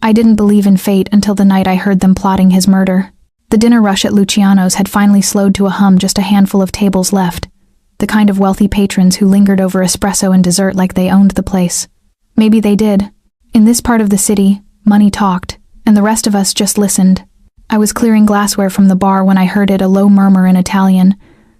I didn't believe in fate until the night I heard them plotting his murder. The dinner rush at Luciano's had finally slowed to a hum, just a handful of tables left, the kind of wealthy patrons who lingered over espresso and dessert like they owned the place. Maybe they did. In this part of the city, money talked, and the rest of us just listened. I was clearing glassware from the bar when I heard it, a low murmur in Italian,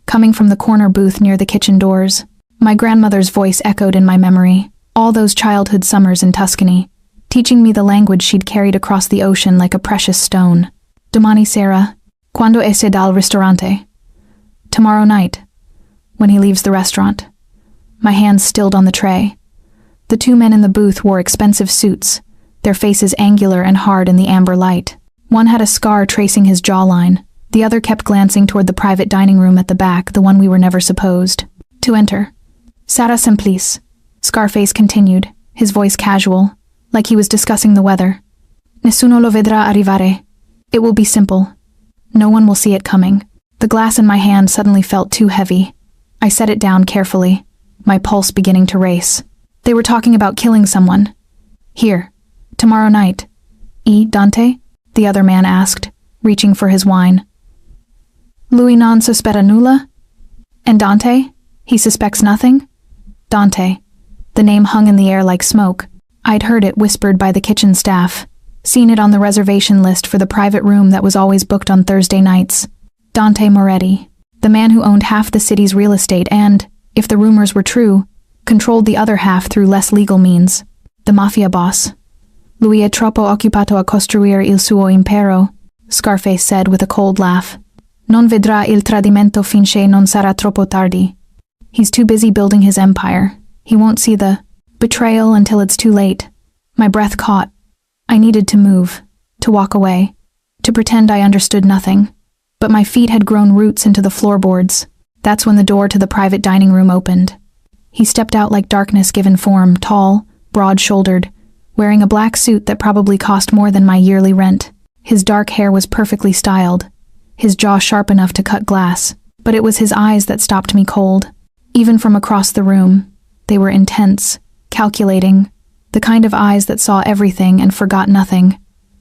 coming from the corner booth near the kitchen doors. My grandmother's voice echoed in my memory, all those childhood summers in Tuscany, teaching me the language she'd carried across the ocean like a precious stone. Domani sera, quando esce dal ristorante. Tomorrow night, when he leaves the restaurant. My hands stilled on the tray. The two men in the booth wore expensive suits, their faces angular and hard in the amber light. One had a scar tracing his jawline. The other kept glancing toward the private dining room at the back, the one we were never supposed to enter. Sarà semplice, Scarface continued, his voice casual, like he was discussing the weather. Nessuno lo vedrà arrivare. It will be simple. No one will see it coming. The glass in my hand suddenly felt too heavy. I set it down carefully, my pulse beginning to race. They were talking about killing someone. Here, tomorrow night. Dante? The other man asked, reaching for his wine. Lui non sospetta nulla? And Dante? He suspects nothing? Dante. The name hung in the air like smoke. I'd heard it whispered by the kitchen staff, seen it on the reservation list for the private room that was always booked on Thursday nights. Dante Moretti, the man who owned half the city's real estate and, if the rumors were true, controlled the other half through less legal means. The Mafia boss. Lui è troppo occupato a costruire il suo impero, Scarface said with a cold laugh. Non vedrà il tradimento finché non sarà troppo tardi. He's too busy building his empire. He won't see the betrayal until it's too late. My breath caught. I needed to move, to walk away, to pretend I understood nothing. But my feet had grown roots into the floorboards. That's when the door to the private dining room opened. He stepped out like darkness given form, tall, broad-shouldered, wearing a black suit that probably cost more than my yearly rent. His dark hair was perfectly styled, his jaw sharp enough to cut glass, but it was his eyes that stopped me cold. Even from across the room, they were intense, calculating, the kind of eyes that saw everything and forgot nothing.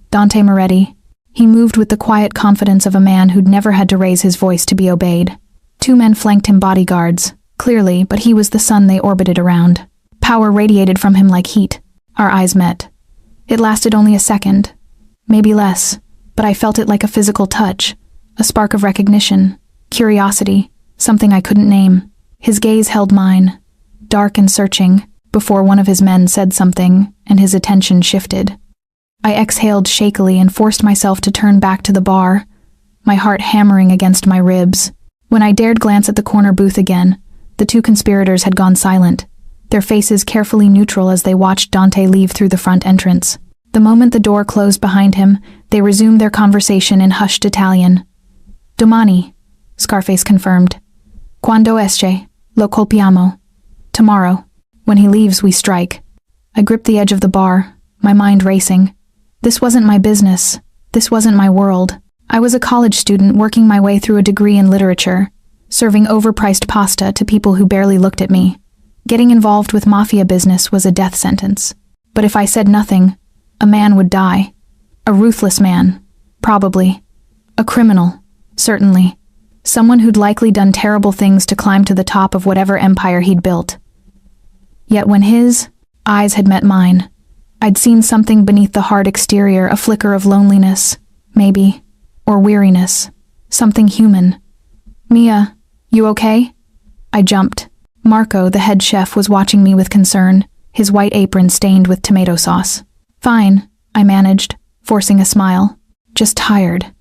Dante Moretti. He moved with the quiet confidence of a man who'd never had to raise his voice to be obeyed. Two men flanked him, bodyguards, clearly, but he was the sun they orbited around. Power radiated from him like heat. Our eyes met. It lasted only a second, maybe less, but I felt it like a physical touch, a spark of recognition, curiosity, something I couldn't name. His gaze held mine, dark and searching, before one of his men said something, and his attention shifted. I exhaled shakily and forced myself to turn back to the bar, my heart hammering against my ribs. When I dared glance at the corner booth again, the two conspirators had gone silent, their faces carefully neutral as they watched Dante leave through the front entrance. The moment the door closed behind him, they resumed their conversation in hushed Italian. Domani, Scarface confirmed. Quando esce, lo colpiamo. Tomorrow. When he leaves, we strike. I gripped the edge of the bar, my mind racing. This wasn't my business. This wasn't my world. I was a college student working my way through a degree in literature, serving overpriced pasta to people who barely looked at me. Getting involved with mafia business was a death sentence. But if I said nothing, a man would die. A ruthless man, probably. A criminal, certainly. Someone who'd likely done terrible things to climb to the top of whatever empire he'd built. Yet when his eyes had met mine, I'd seen something beneath the hard exterior, a flicker of loneliness, maybe, or weariness, something human. Mia, you okay? I jumped. Marco, the head chef, was watching me with concern, his white apron stained with tomato sauce. Fine, I managed, forcing a smile. Just tired.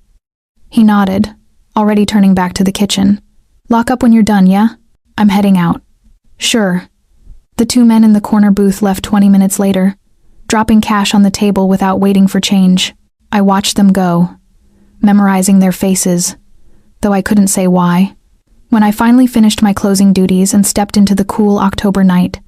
He nodded, already turning back to the kitchen. Lock up when you're done, yeah? I'm heading out. Sure. The two men in the corner booth left 20 minutes later, dropping cash on the table without waiting for change. I watched them go, memorizing their faces, though I couldn't say why. When I finally finished my closing duties and stepped into the cool October night,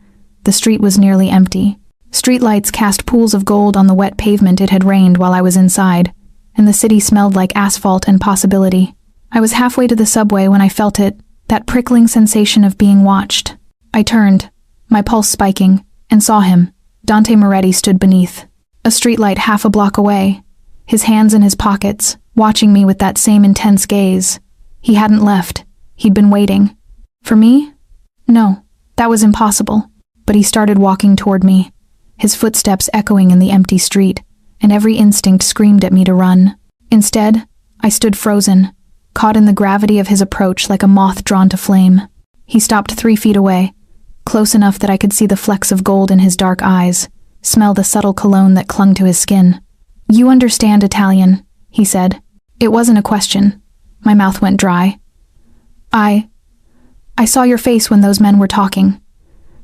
the street was nearly empty. Streetlights cast pools of gold on the wet pavement. It had rained while I was inside, and the city smelled like asphalt and possibility. I was halfway to the subway when I felt it, that prickling sensation of being watched. I turned, my pulse spiking, and saw him. Dante Moretti stood beneath, a streetlight half a block away, his hands in his pockets, watching me with that same intense gaze. He hadn't left. He'd been waiting. For me? No, that was impossible. But he started walking toward me, his footsteps echoing in the empty street, and every instinct screamed at me to run. Instead, I stood frozen, caught in the gravity of his approach like a moth drawn to flame. He stopped 3 feet away, close enough that I could see the flecks of gold in his dark eyes, smell the subtle cologne that clung to his skin. "You understand Italian," he said. It wasn't a question. My mouth went dry. I saw your face when those men were talking."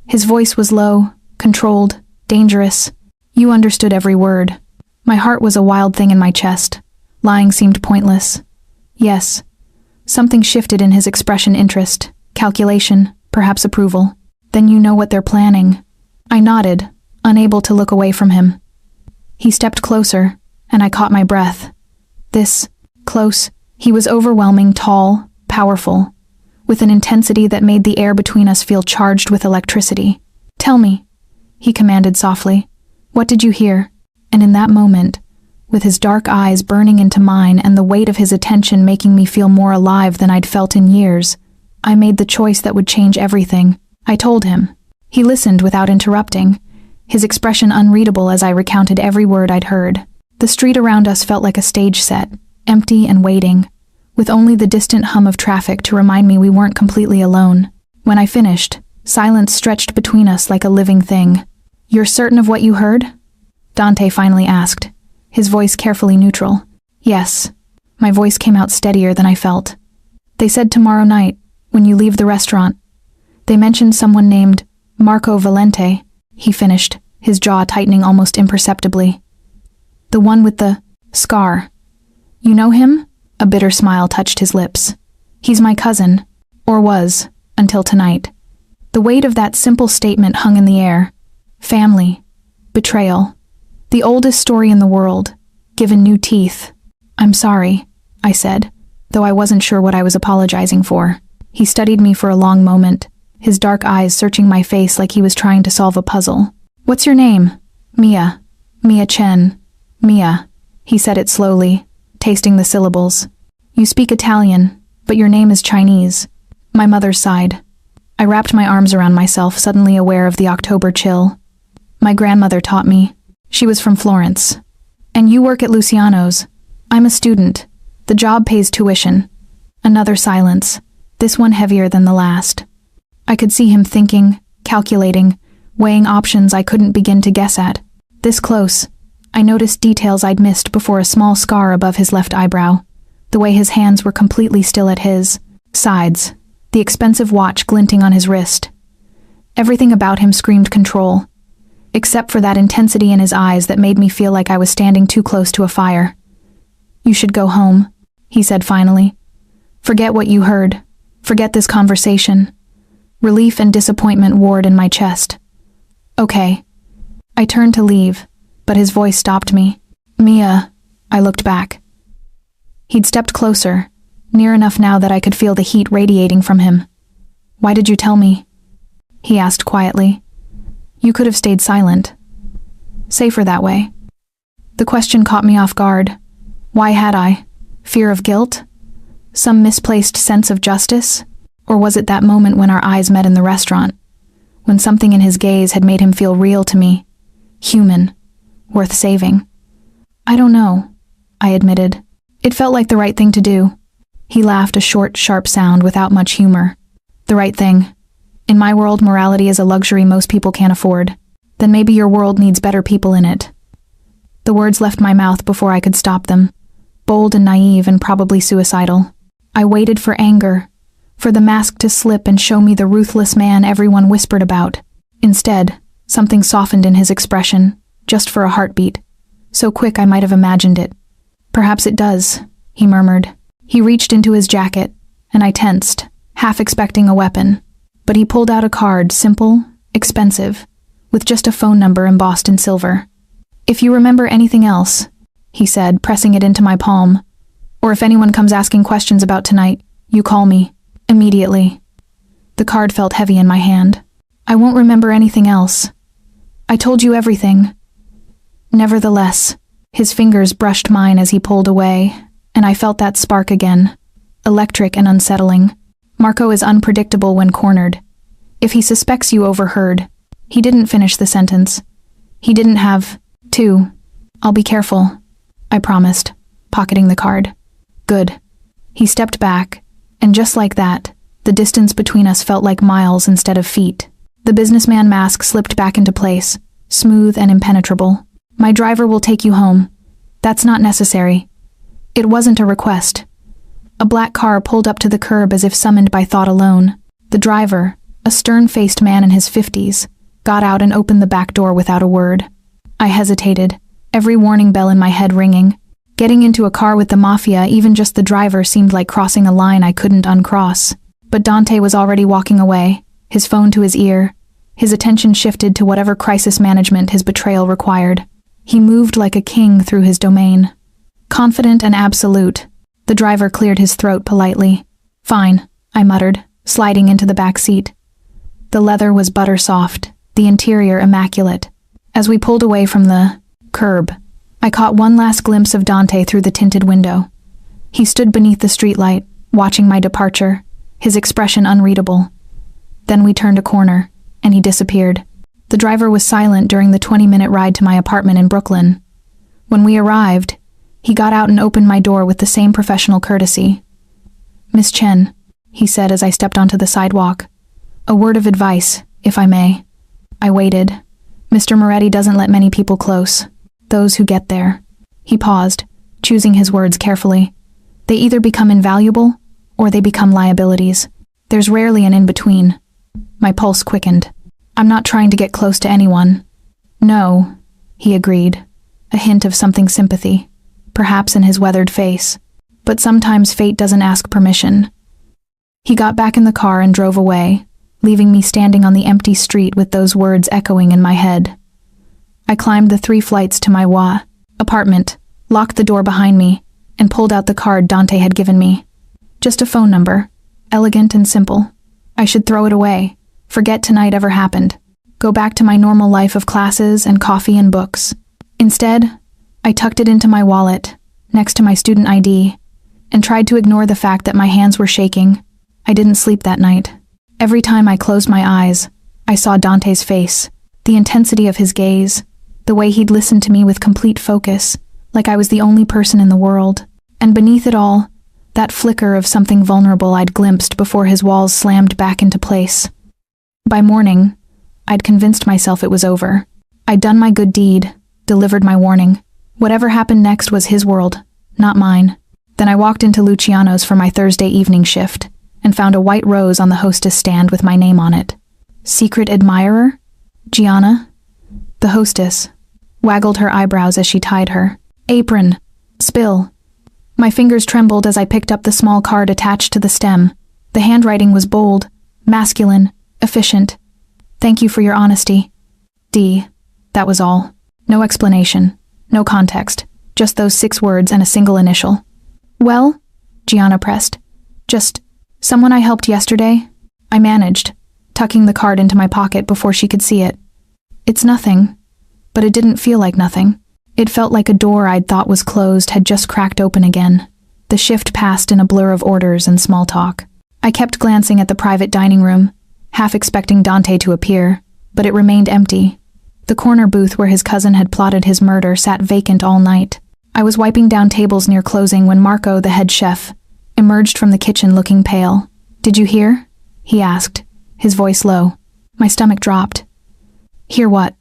His voice was low, controlled, dangerous. You understood every word. My heart was a wild thing in my chest. Lying seemed pointless. Yes. Something shifted in his expression: interest, calculation, perhaps approval. "Then you know what they're planning." I nodded, unable to look away from him. He stepped closer, and I caught my breath. Close. He was overwhelming, tall, powerful, with an intensity that made the air between us feel charged with electricity. "Tell me," he commanded softly. "What did you hear?" And in that moment, with his dark eyes burning into mine and the weight of his attention making me feel more alive than I'd felt in years, I made the choice that would change everything. I told him. He listened without interrupting, his expression unreadable as I recounted every word I'd heard. The street around us felt like a stage set, empty and waiting, with only the distant hum of traffic to remind me we weren't completely alone. When I finished, silence stretched between us like a living thing. "You're certain of what you heard?" Dante finally asked, his voice carefully neutral. "Yes." My voice came out steadier than I felt. "They said tomorrow night, when you leave the restaurant. They mentioned someone named Marco Valente," he finished, his jaw tightening almost imperceptibly. "The one with the scar. You know him?" A bitter smile touched his lips. "He's my cousin, or was, until tonight." The weight of that simple statement hung in the air. Family. Betrayal. The oldest story in the world, given new teeth. "I'm sorry," I said, though I wasn't sure what I was apologizing for. He studied me for a long moment, his dark eyes searching my face like he was trying to solve a puzzle. "What's your name?" "Mia. Mia Chen. Mia." He said it slowly, tasting the syllables. "You speak Italian, but your name is Chinese." My mother's side. I wrapped my arms around myself, suddenly aware of the October chill. "My grandmother taught me. She was from Florence." "And you work at Luciano's." "I'm a student. The job pays tuition." Another silence, this one heavier than the last. I could see him thinking, calculating, weighing options I couldn't begin to guess at. This close, I noticed details I'd missed before: a small scar above his left eyebrow, the way his hands were completely still at his sides, the expensive watch glinting on his wrist. Everything about him screamed control, except for that intensity in his eyes that made me feel like I was standing too close to a fire. "You should go home," he said finally. "Forget what you heard. Forget this conversation." Relief and disappointment warred in my chest. "Okay." I turned to leave, but his voice stopped me. "Mia," I looked back. He'd stepped closer, near enough now that I could feel the heat radiating from him. "Why did you tell me?" he asked quietly. "You could have stayed silent. Safer that way." The question caught me off guard. Why had I? Fear of guilt? Some misplaced sense of justice? Or was it that moment when our eyes met in the restaurant? When something in his gaze had made him feel real to me? Human. Worth saving? "I don't know," I admitted. "It felt like the right thing to do." He laughed, a short, sharp sound without much humor. "The right thing. In my world, morality is a luxury most people can't afford. Then maybe your world needs better people in it." The words left my mouth before I could stop them. Bold and naive and probably suicidal. I waited for anger, for the mask to slip and show me the ruthless man everyone whispered about. Instead, something softened in his expression, just for a heartbeat. So quick I might have imagined it. "Perhaps it does," he murmured. He reached into his jacket, and I tensed, half expecting a weapon. But he pulled out a card, simple, expensive, with just a phone number embossed in silver. "If you remember anything else," he said, pressing it into my palm, "or if anyone comes asking questions about tonight, you call me. Immediately." The card felt heavy in my hand. "I won't remember anything else. I told you everything." Nevertheless, his fingers brushed mine as he pulled away, and I felt that spark again, electric and unsettling. Marco is unpredictable when cornered. If he suspects you overheard, he didn't finish the sentence. He didn't have to. I'll be careful, I promised, pocketing the card. Good. He stepped back, and just like that, the distance between us felt like miles instead of feet. The businessman mask slipped back into place, smooth and impenetrable. My driver will take you home. That's not necessary. It wasn't a request. A black car pulled up to the curb as if summoned by thought alone. The driver, a stern-faced man in his 50s, got out and opened the back door without a word. I hesitated, every warning bell in my head ringing. Getting into a car with the Mafia, even just the driver, seemed like crossing a line I couldn't uncross. But Dante was already walking away, his phone to his ear. His attention shifted to whatever crisis management his betrayal required. He moved like a king through his domain. Confident and absolute. The driver cleared his throat politely. Fine, I muttered, sliding into the back seat. The leather was butter soft, the interior immaculate. As we pulled away from the curb, I caught one last glimpse of Dante through the tinted window. He stood beneath the streetlight, watching my departure, his expression unreadable. Then we turned a corner, and he disappeared. The driver was silent during the 20-minute ride to my apartment in Brooklyn. When we arrived, he got out and opened my door with the same professional courtesy. "Miss Chen," he said as I stepped onto the sidewalk. "A word of advice, if I may." I waited. Mr. Moretti doesn't let many people close. Those who get there. He paused, choosing his words carefully. They either become invaluable, or they become liabilities. There's rarely an in-between. My pulse quickened. I'm not trying to get close to anyone. No, he agreed, a hint of something sympathy, perhaps in his weathered face. But sometimes fate doesn't ask permission. He got back in the car and drove away, leaving me standing on the empty street with those words echoing in my head. I climbed the 3 flights to my apartment, locked the door behind me, and pulled out the card Dante had given me. Just a phone number, elegant and simple. I should throw it away, forget tonight ever happened, go back to my normal life of classes and coffee and books. Instead, I tucked it into my wallet, next to my student ID, and tried to ignore the fact that my hands were shaking. I didn't sleep that night. Every time I closed my eyes, I saw Dante's face, the intensity of his gaze, the way he'd listened to me with complete focus, like I was the only person in the world. And beneath it all, that flicker of something vulnerable I'd glimpsed before his walls slammed back into place. By morning, I'd convinced myself it was over. I'd done my good deed, delivered my warning. Whatever happened next was his world, not mine. Then I walked into Luciano's for my Thursday evening shift, and found a white rose on the hostess stand with my name on it. Secret admirer? Gianna? The hostess waggled her eyebrows as she tied her apron. Spill. My fingers trembled as I picked up the small card attached to the stem. The handwriting was bold, masculine, efficient. "Thank you for your honesty. D." That was all. No explanation, no context, just those 6 words and a single initial. "Well?" Gianna pressed. "Just someone I helped yesterday." I managed, tucking the card into my pocket before she could see it. "It's nothing." But it didn't feel like nothing. It felt like a door I'd thought was closed had just cracked open again. The shift passed in a blur of orders and small talk. I kept glancing at the private dining room, half expecting Dante to appear, but it remained empty. The corner booth where his cousin had plotted his murder sat vacant all night. I was wiping down tables near closing when Marco, the head chef, emerged from the kitchen looking pale. "Did you hear?" he asked, his voice low. My stomach dropped. "Hear what?"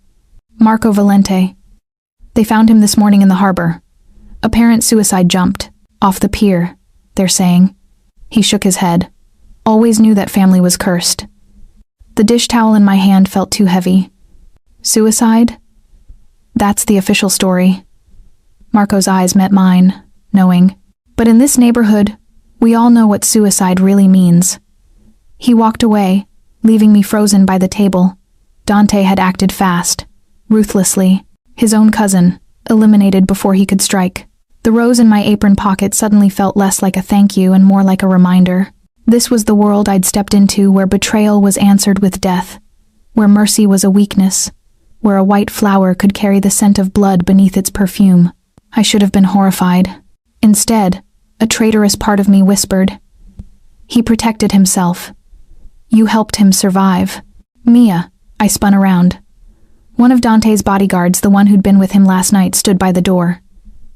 "Marco Valente. They found him this morning in the harbor. Apparent suicide jumped. Off the pier, they're saying." He shook his head. "Always knew that family was cursed." The dish towel in my hand felt too heavy. "Suicide? That's the official story." Marco's eyes met mine, knowing. "But in this neighborhood, we all know what suicide really means." He walked away, leaving me frozen by the table. Dante had acted fast, ruthlessly. His own cousin, eliminated before he could strike. The rose in my apron pocket suddenly felt less like a thank you and more like a reminder. This was the world I'd stepped into, where betrayal was answered with death, where mercy was a weakness, where a white flower could carry the scent of blood beneath its perfume. I should have been horrified. Instead, a traitorous part of me whispered, "He protected himself. You helped him survive." "Mia," I spun around. One of Dante's bodyguards, the one who'd been with him last night, stood by the door.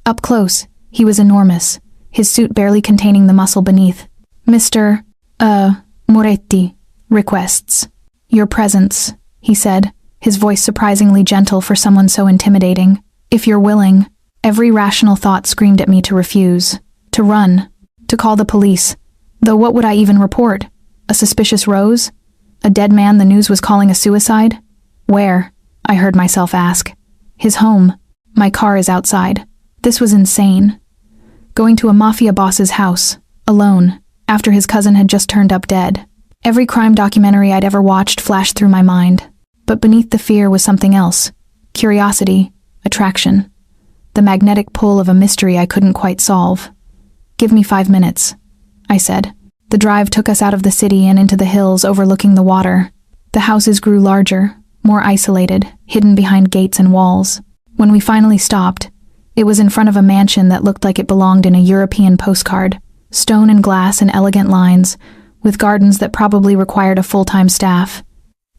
Up close, he was enormous, his suit barely containing the muscle beneath. "Mr. Moretti requests your presence," he said, his voice surprisingly gentle for someone so intimidating. "If you're willing." Every rational thought screamed at me to refuse, to run, to call the police. Though what would I even report? A suspicious rose? A dead man the news was calling a suicide? "Where?" I heard myself ask. "His home. My car is outside." This was insane. Going to a Mafia boss's house, alone, after his cousin had just turned up dead. Every crime documentary I'd ever watched flashed through my mind. But beneath the fear was something else. Curiosity, attraction. The magnetic pull of a mystery I couldn't quite solve. "Give me 5 minutes," I said. The drive took us out of the city and into the hills overlooking the water. The houses grew larger, more isolated, hidden behind gates and walls. When we finally stopped, it was in front of a mansion that looked like it belonged in a European postcard. Stone and glass in elegant lines, with gardens that probably required a full-time staff.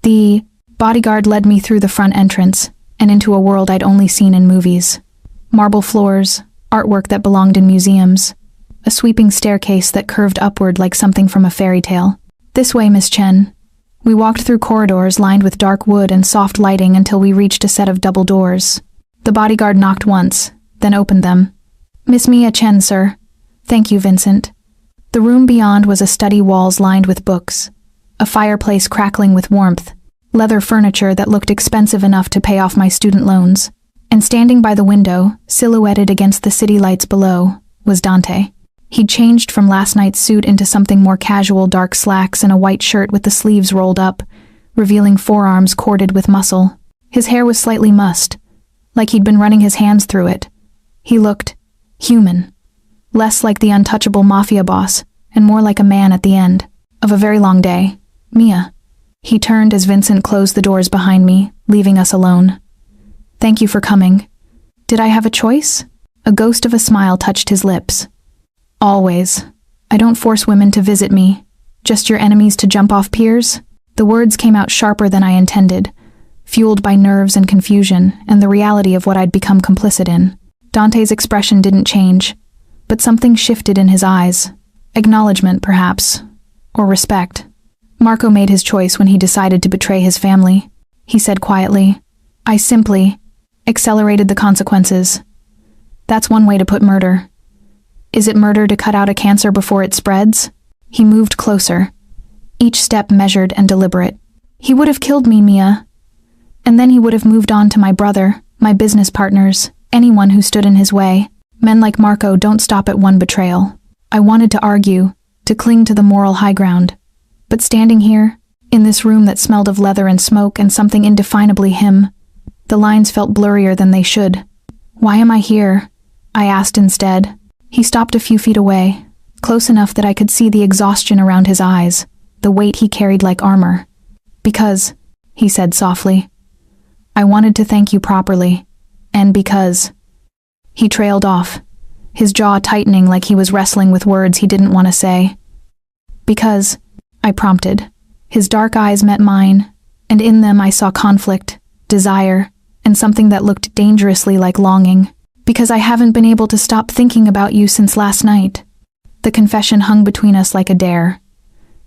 The bodyguard led me through the front entrance and into a world I'd only seen in movies. Marble floors, artwork that belonged in museums, a sweeping staircase that curved upward like something from a fairy tale. "This way, Miss Chen." We walked through corridors lined with dark wood and soft lighting until we reached a set of double doors. The bodyguard knocked once, then opened them. "Miss Mia Chen, sir." "Thank you, Vincent." The room beyond was a study, walls lined with books, a fireplace crackling with warmth, leather furniture that looked expensive enough to pay off my student loans. And standing by the window, silhouetted against the city lights below, was Dante. He'd changed from last night's suit into something more casual, dark slacks and a white shirt with the sleeves rolled up, revealing forearms corded with muscle. His hair was slightly mussed, like he'd been running his hands through it. He looked human, less like the untouchable Mafia boss, and more like a man at the end of a very long day. "Mia." He turned as Vincent closed the doors behind me, leaving us alone. "Thank you for coming." Did I have a choice? A ghost of a smile touched his lips. "Always. I don't force women to visit me. Just your enemies to jump off piers?" The words came out sharper than I intended, fueled by nerves and confusion and the reality of what I'd become complicit in. Dante's expression didn't change, but something shifted in his eyes. Acknowledgement, perhaps, or respect. "Marco made his choice when he decided to betray his family," he said quietly. "I simply accelerated the consequences. That's one way to put murder. Is it murder to cut out a cancer before it spreads?" He moved closer, each step measured and deliberate. "He would have killed me, Mia. And then he would have moved on to my brother, my business partners, anyone who stood in his way. Men like Marco don't stop at one betrayal." I wanted to argue, to cling to the moral high ground. But standing here, in this room that smelled of leather and smoke and something indefinably him, the lines felt blurrier than they should. "Why am I here?" I asked instead. He stopped a few feet away, close enough that I could see the exhaustion around his eyes, the weight he carried like armor. "Because," he said softly, "I wanted to thank you properly, and because." He trailed off, his jaw tightening like he was wrestling with words he didn't want to say. "Because," I prompted. His dark eyes met mine, and in them I saw conflict, desire, and something that looked dangerously like longing. "Because I haven't been able to stop thinking about you since last night." The confession hung between us like a dare.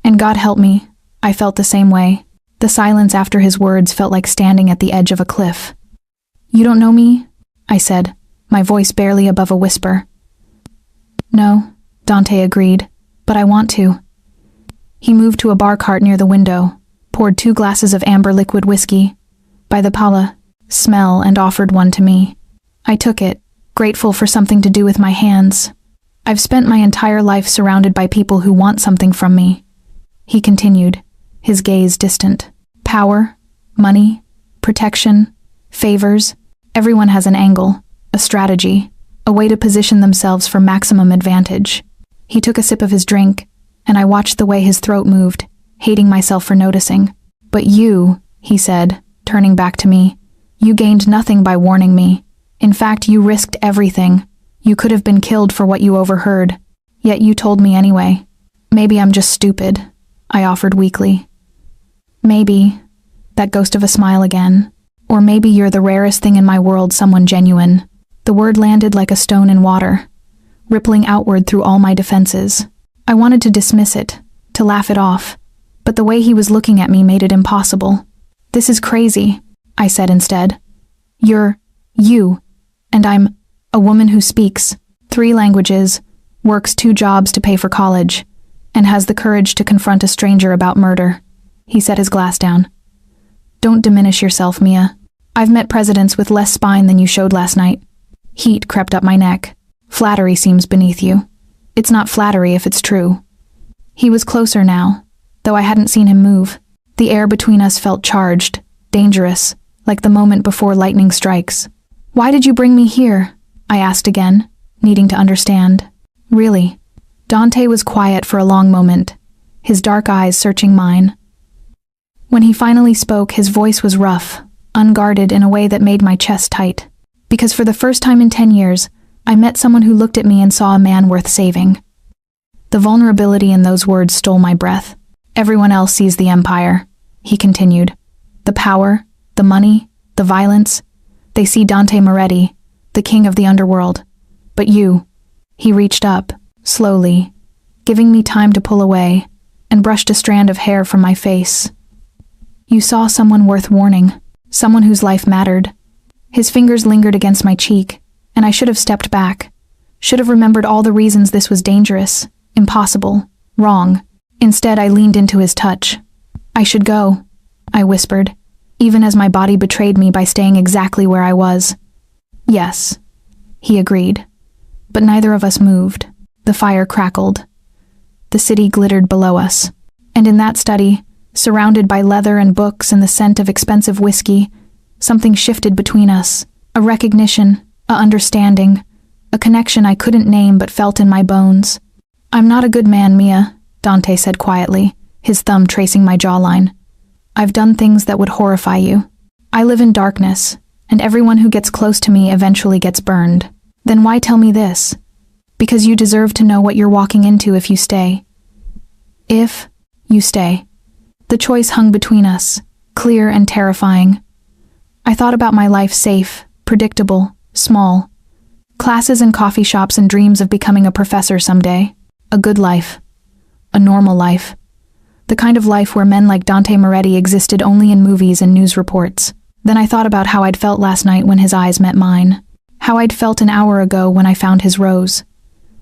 And God help me, I felt the same way. The silence after his words felt like standing at the edge of a cliff. "You don't know me?" I said, my voice barely above a whisper. "No," Dante agreed, "but I want to." He moved to a bar cart near the window, poured 2 glasses of amber liquid whiskey, by the pala, smell, and offered one to me. I took it, grateful for something to do with my hands. "I've spent my entire life surrounded by people who want something from me," he continued, his gaze distant. "Power, money, protection, favors. Everyone has an angle, a strategy, a way to position themselves for maximum advantage." He took a sip of his drink, and I watched the way his throat moved, hating myself for noticing. "But you," he said, turning back to me, You gained nothing by warning me. In fact, you risked everything. You could have been killed for what you overheard. Yet you told me anyway. Maybe I'm just stupid, I offered weakly. Maybe, that ghost of a smile again. Or maybe you're the rarest thing in my world, someone genuine. The word landed like a stone in water, rippling outward through all my defenses. I wanted to dismiss it, to laugh it off, but the way he was looking at me made it impossible. This is crazy, I said instead. You're you, and I'm a woman who speaks 3 languages, works 2 jobs to pay for college, and has the courage to confront a stranger about murder. He set his glass down. Don't diminish yourself, Mia. I've met presidents with less spine than you showed last night. Heat crept up my neck. Flattery seems beneath you. It's not flattery if it's true. He was closer now, though I hadn't seen him move. The air between us felt charged, dangerous, like the moment before lightning strikes. Why did you bring me here? I asked again, needing to understand. Really? Dante was quiet for a long moment, his dark eyes searching mine. When he finally spoke, his voice was rough, unguarded in a way that made my chest tight. Because for the first time in 10 years, I met someone who looked at me and saw a man worth saving. The vulnerability in those words stole my breath. Everyone else sees the empire, he continued. The power, the money, the violence. They see Dante Moretti, the king of the underworld. But you, he reached up, slowly, giving me time to pull away, and brushed a strand of hair from my face. You saw someone worth warning, someone whose life mattered. His fingers lingered against my cheek, and I should have stepped back, should have remembered all the reasons this was dangerous, impossible, wrong. Instead, I leaned into his touch. I should go, I whispered, even as my body betrayed me by staying exactly where I was. Yes, he agreed. But neither of us moved. The fire crackled. The city glittered below us. And in that study, surrounded by leather and books and the scent of expensive whiskey, something shifted between us. A recognition, a understanding, a connection I couldn't name but felt in my bones. I'm not a good man, Mia, Dante said quietly, his thumb tracing my jawline. I've done things that would horrify you. I live in darkness, and everyone who gets close to me eventually gets burned. Then why tell me this? Because you deserve to know what you're walking into if you stay. If you stay. The choice hung between us, clear and terrifying. I thought about my life safe, predictable, small. Classes and coffee shops and dreams of becoming a professor someday. A good life. A normal life. The kind of life where men like Dante Moretti existed only in movies and news reports. Then I thought about how I'd felt last night when his eyes met mine. How I'd felt an hour ago when I found his rose.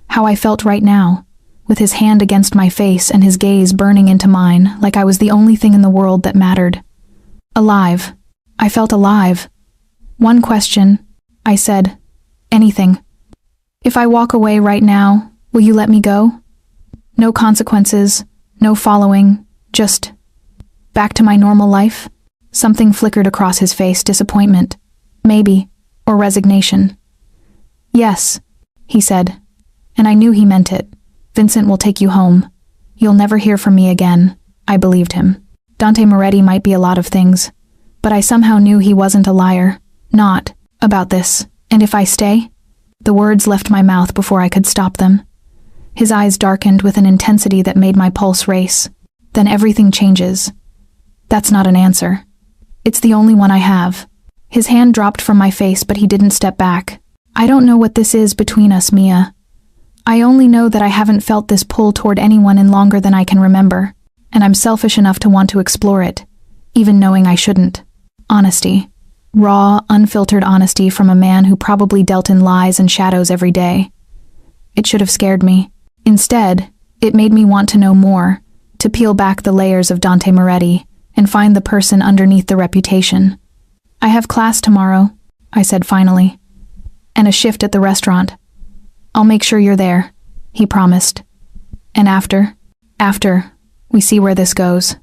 How I felt right now, with his hand against my face and his gaze burning into mine like I was the only thing in the world that mattered. Alive. I felt alive. One question, I said. Anything. If I walk away right now, will you let me go? No consequences, no following, just back to my normal life? Something flickered across his face, disappointment, maybe, or resignation. Yes, he said, and I knew he meant it. Vincent will take you home. You'll never hear from me again. I believed him. Dante Moretti might be a lot of things, but I somehow knew he wasn't a liar. Not about this. And if I stay? The words left my mouth before I could stop them. His eyes darkened with an intensity that made my pulse race. Then everything changes. That's not an answer. It's the only one I have. His hand dropped from my face, but he didn't step back. I don't know what this is between us, Mia. I only know that I haven't felt this pull toward anyone in longer than I can remember, and I'm selfish enough to want to explore it, even knowing I shouldn't. Honesty. Raw, unfiltered honesty from a man who probably dealt in lies and shadows every day. It should have scared me. Instead, it made me want to know more, to peel back the layers of Dante Moretti and find the person underneath the reputation. I have class tomorrow, I said finally, and a shift at the restaurant. I'll make sure you're there, he promised. And after, we see where this goes.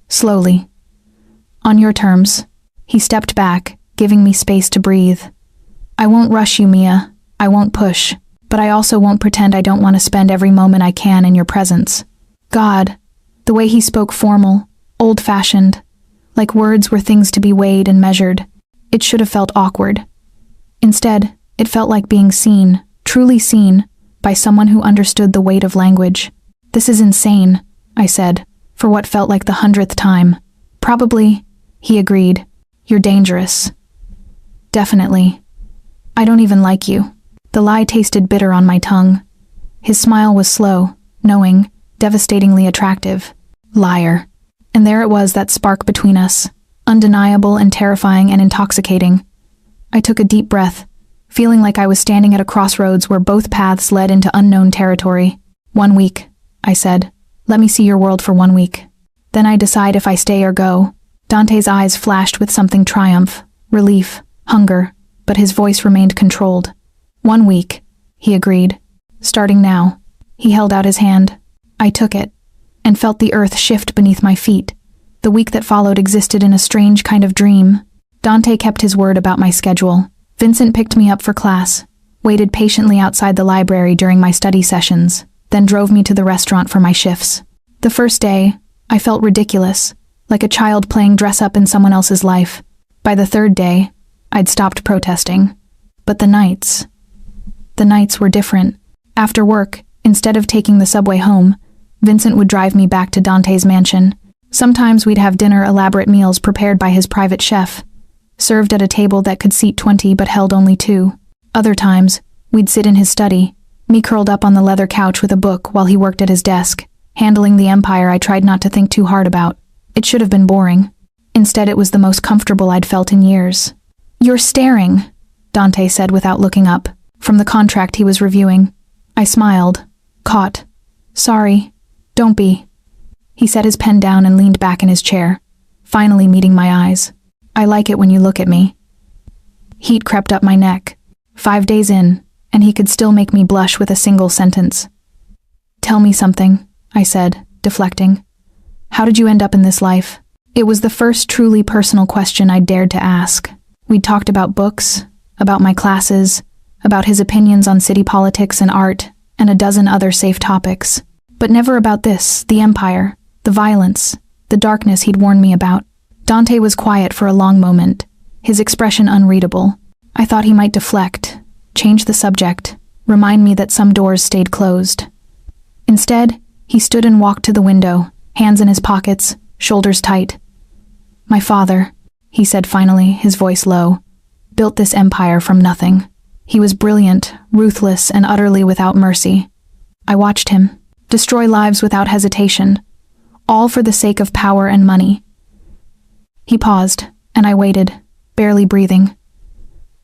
Slowly. On your terms. He stepped back, giving me space to breathe. I won't rush you, Mia. I won't push. But I also won't pretend I don't want to spend every moment I can in your presence. God, the way he spoke formal, old-fashioned, like words were things to be weighed and measured. It should have felt awkward. Instead, it felt like being seen, truly seen, by someone who understood the weight of language. "This is insane," I said, for what felt like the 100th time. "Probably," he agreed. "You're dangerous." "Definitely. I don't even like you." The lie tasted bitter on my tongue. His smile was slow, knowing, devastatingly attractive. Liar. And there it was, that spark between us, undeniable and terrifying and intoxicating. I took a deep breath, feeling like I was standing at a crossroads where both paths led into unknown territory. "1 week," I said. "Let me see your world for 1 week. Then I decide if I stay or go." Dante's eyes flashed with something: triumph, relief, hunger, but his voice remained controlled. "1 week," he agreed. "Starting now." He held out his hand. I took it, and felt the earth shift beneath my feet. The week that followed existed in a strange kind of dream. Dante kept his word about my schedule. Vincent picked me up for class, waited patiently outside the library during my study sessions, then drove me to the restaurant for my shifts. The first day, I felt ridiculous, like a child playing dress-up in someone else's life. By the third day, I'd stopped protesting. But the nights were different. After work, instead of taking the subway home, Vincent would drive me back to Dante's mansion. Sometimes we'd have dinner, elaborate meals prepared by his private chef, served at a table that could seat 20 but held only 2. Other times, we'd sit in his study, me curled up on the leather couch with a book while he worked at his desk, handling the empire I tried not to think too hard about. It should have been boring. Instead, it was the most comfortable I'd felt in years. "You're staring," Dante said without looking up, from the contract he was reviewing. I smiled, caught. "Sorry. Don't be." He set his pen down and leaned back in his chair, finally meeting my eyes. "I like it when you look at me." Heat crept up my neck. 5 days in, and he could still make me blush with a single sentence. "Tell me something," I said, deflecting. "How did you end up in this life?" It was the first truly personal question I'd dared to ask. We'd talked about books, about my classes, about his opinions on city politics and art, and a dozen other safe topics. But never about this, the empire, the violence, the darkness he'd warned me about. Dante was quiet for a long moment, his expression unreadable. I thought he might deflect, change the subject, remind me that some doors stayed closed. Instead, he stood and walked to the window, hands in his pockets, shoulders tight. "My father," he said finally, his voice low, "built this empire from nothing. He was brilliant, ruthless, and utterly without mercy. I watched him destroy lives without hesitation, all for the sake of power and money." He paused, and I waited, barely breathing.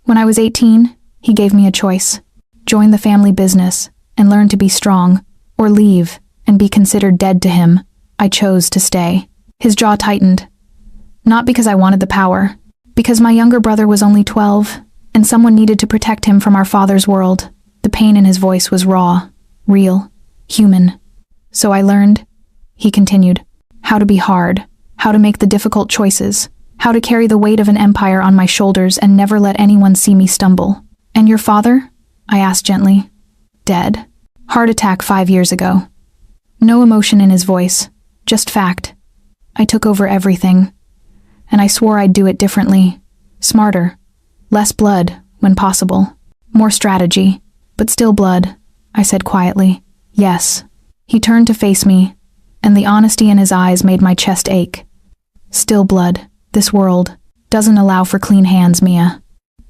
When I was 18, he gave me a choice: join the family business and learn to be strong, or leave and be considered dead to him. I chose to stay. His jaw tightened. Not because I wanted the power, because my younger brother was only 12, and someone needed to protect him from our father's world. The pain in his voice was raw, real, human. "So I learned," he continued, "how to be hard, how to make the difficult choices, how to carry the weight of an empire on my shoulders and never let anyone see me stumble." "And your father?" I asked gently. "Dead. Heart attack 5 years ago." No emotion in his voice, just fact. I took over everything, and I swore I'd do it differently, smarter, less blood when possible, more strategy, but still blood, I said quietly. "Yes." He turned to face me, and the honesty in his eyes made my chest ache. "Still blood. This world doesn't allow for clean hands, Mia."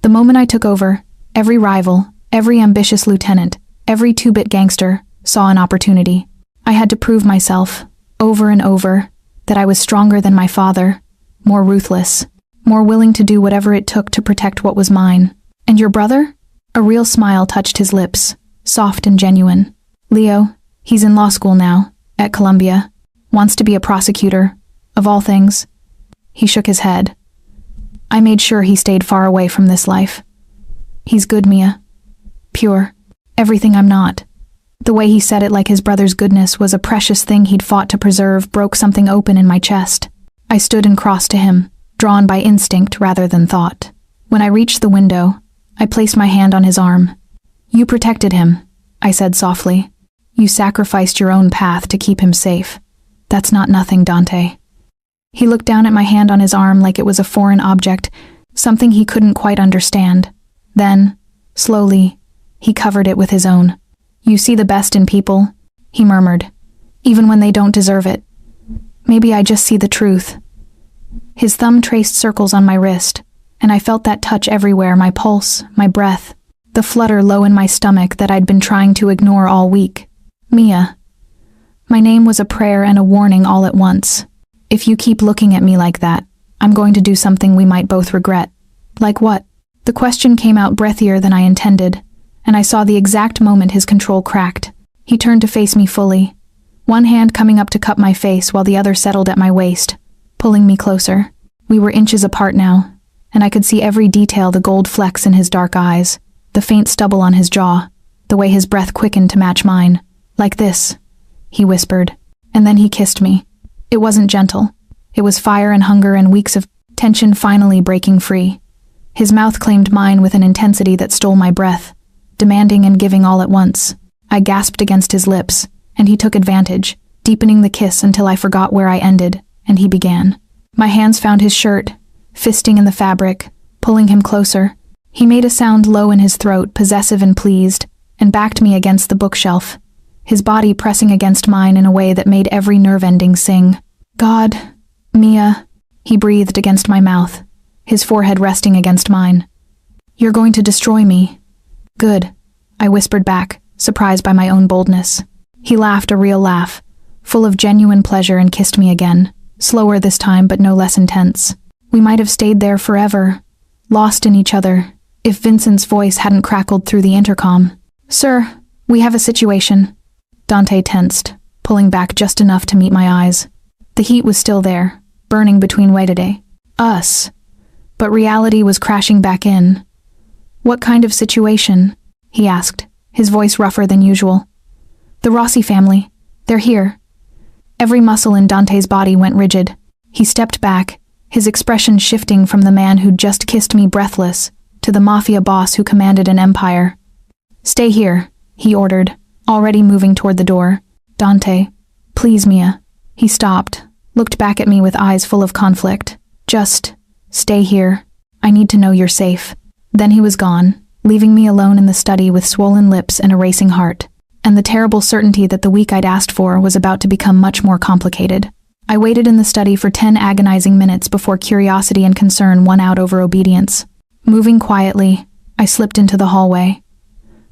The moment I took over, every rival, every ambitious lieutenant, every two-bit gangster saw an opportunity. I had to prove myself, over and over, that I was stronger than my father, more ruthless, more willing to do whatever it took to protect what was mine. "And your brother?" A real smile touched his lips, soft and genuine. "Leo, he's in law school now, at Columbia. Wants to be a prosecutor, of all things." He shook his head. I made sure he stayed far away from this life. "He's good, Mia. Pure. Everything I'm not." The way he said it, like his brother's goodness was a precious thing he'd fought to preserve, broke something open in my chest. I stood and crossed to him, drawn by instinct rather than thought. When I reached the window, I placed my hand on his arm. "You protected him," I said softly. "You sacrificed your own path to keep him safe. That's not nothing, Dante." He looked down at my hand on his arm like it was a foreign object, something he couldn't quite understand. Then, slowly, he covered it with his own. "You see the best in people," he murmured, "even when they don't deserve it. Maybe I just see the truth." His thumb traced circles on my wrist, and I felt that touch everywhere, my pulse, my breath, the flutter low in my stomach that I'd been trying to ignore all week. Mia. My name was a prayer and a warning all at once. "If you keep looking at me like that, I'm going to do something we might both regret." "Like what?" The question came out breathier than I intended, and I saw the exact moment his control cracked. He turned to face me fully, one hand coming up to cup my face while the other settled at my waist, pulling me closer. We were inches apart now, and I could see every detail, the gold flecks in his dark eyes, the faint stubble on his jaw, the way his breath quickened to match mine. "Like this," he whispered, and then he kissed me. It wasn't gentle. It was fire and hunger and weeks of tension finally breaking free. His mouth claimed mine with an intensity that stole my breath, demanding and giving all at once. I gasped against his lips, and he took advantage, deepening the kiss until I forgot where I ended, and he began. My hands found his shirt, fisting in the fabric, pulling him closer. He made a sound low in his throat, possessive and pleased, and backed me against the bookshelf, his body pressing against mine in a way that made every nerve ending sing. "God, Mia," he breathed against my mouth, his forehead resting against mine. "You're going to destroy me." "Good," I whispered back, surprised by my own boldness. He laughed a real laugh, full of genuine pleasure, and kissed me again, slower this time but no less intense. We might have stayed there forever, lost in each other, if Vincent's voice hadn't crackled through the intercom. "Sir, we have a situation." Dante tensed, pulling back just enough to meet my eyes. The heat was still there, burning between Wednesday, us, but reality was crashing back in. "What kind of situation?" he asked, his voice rougher than usual. "The Rossi family. They're here." Every muscle in Dante's body went rigid. He stepped back, his expression shifting from the man who'd just kissed me breathless to the Mafia boss who commanded an empire. "Stay here," he ordered, already moving toward the door. "Dante, please, Mia." He stopped, looked back at me with eyes full of conflict. "Just stay here. I need to know you're safe." Then he was gone, leaving me alone in the study with swollen lips and a racing heart, and the terrible certainty that the week I'd asked for was about to become much more complicated. I waited in the study for 10 agonizing minutes before curiosity and concern won out over obedience. Moving quietly, I slipped into the hallway.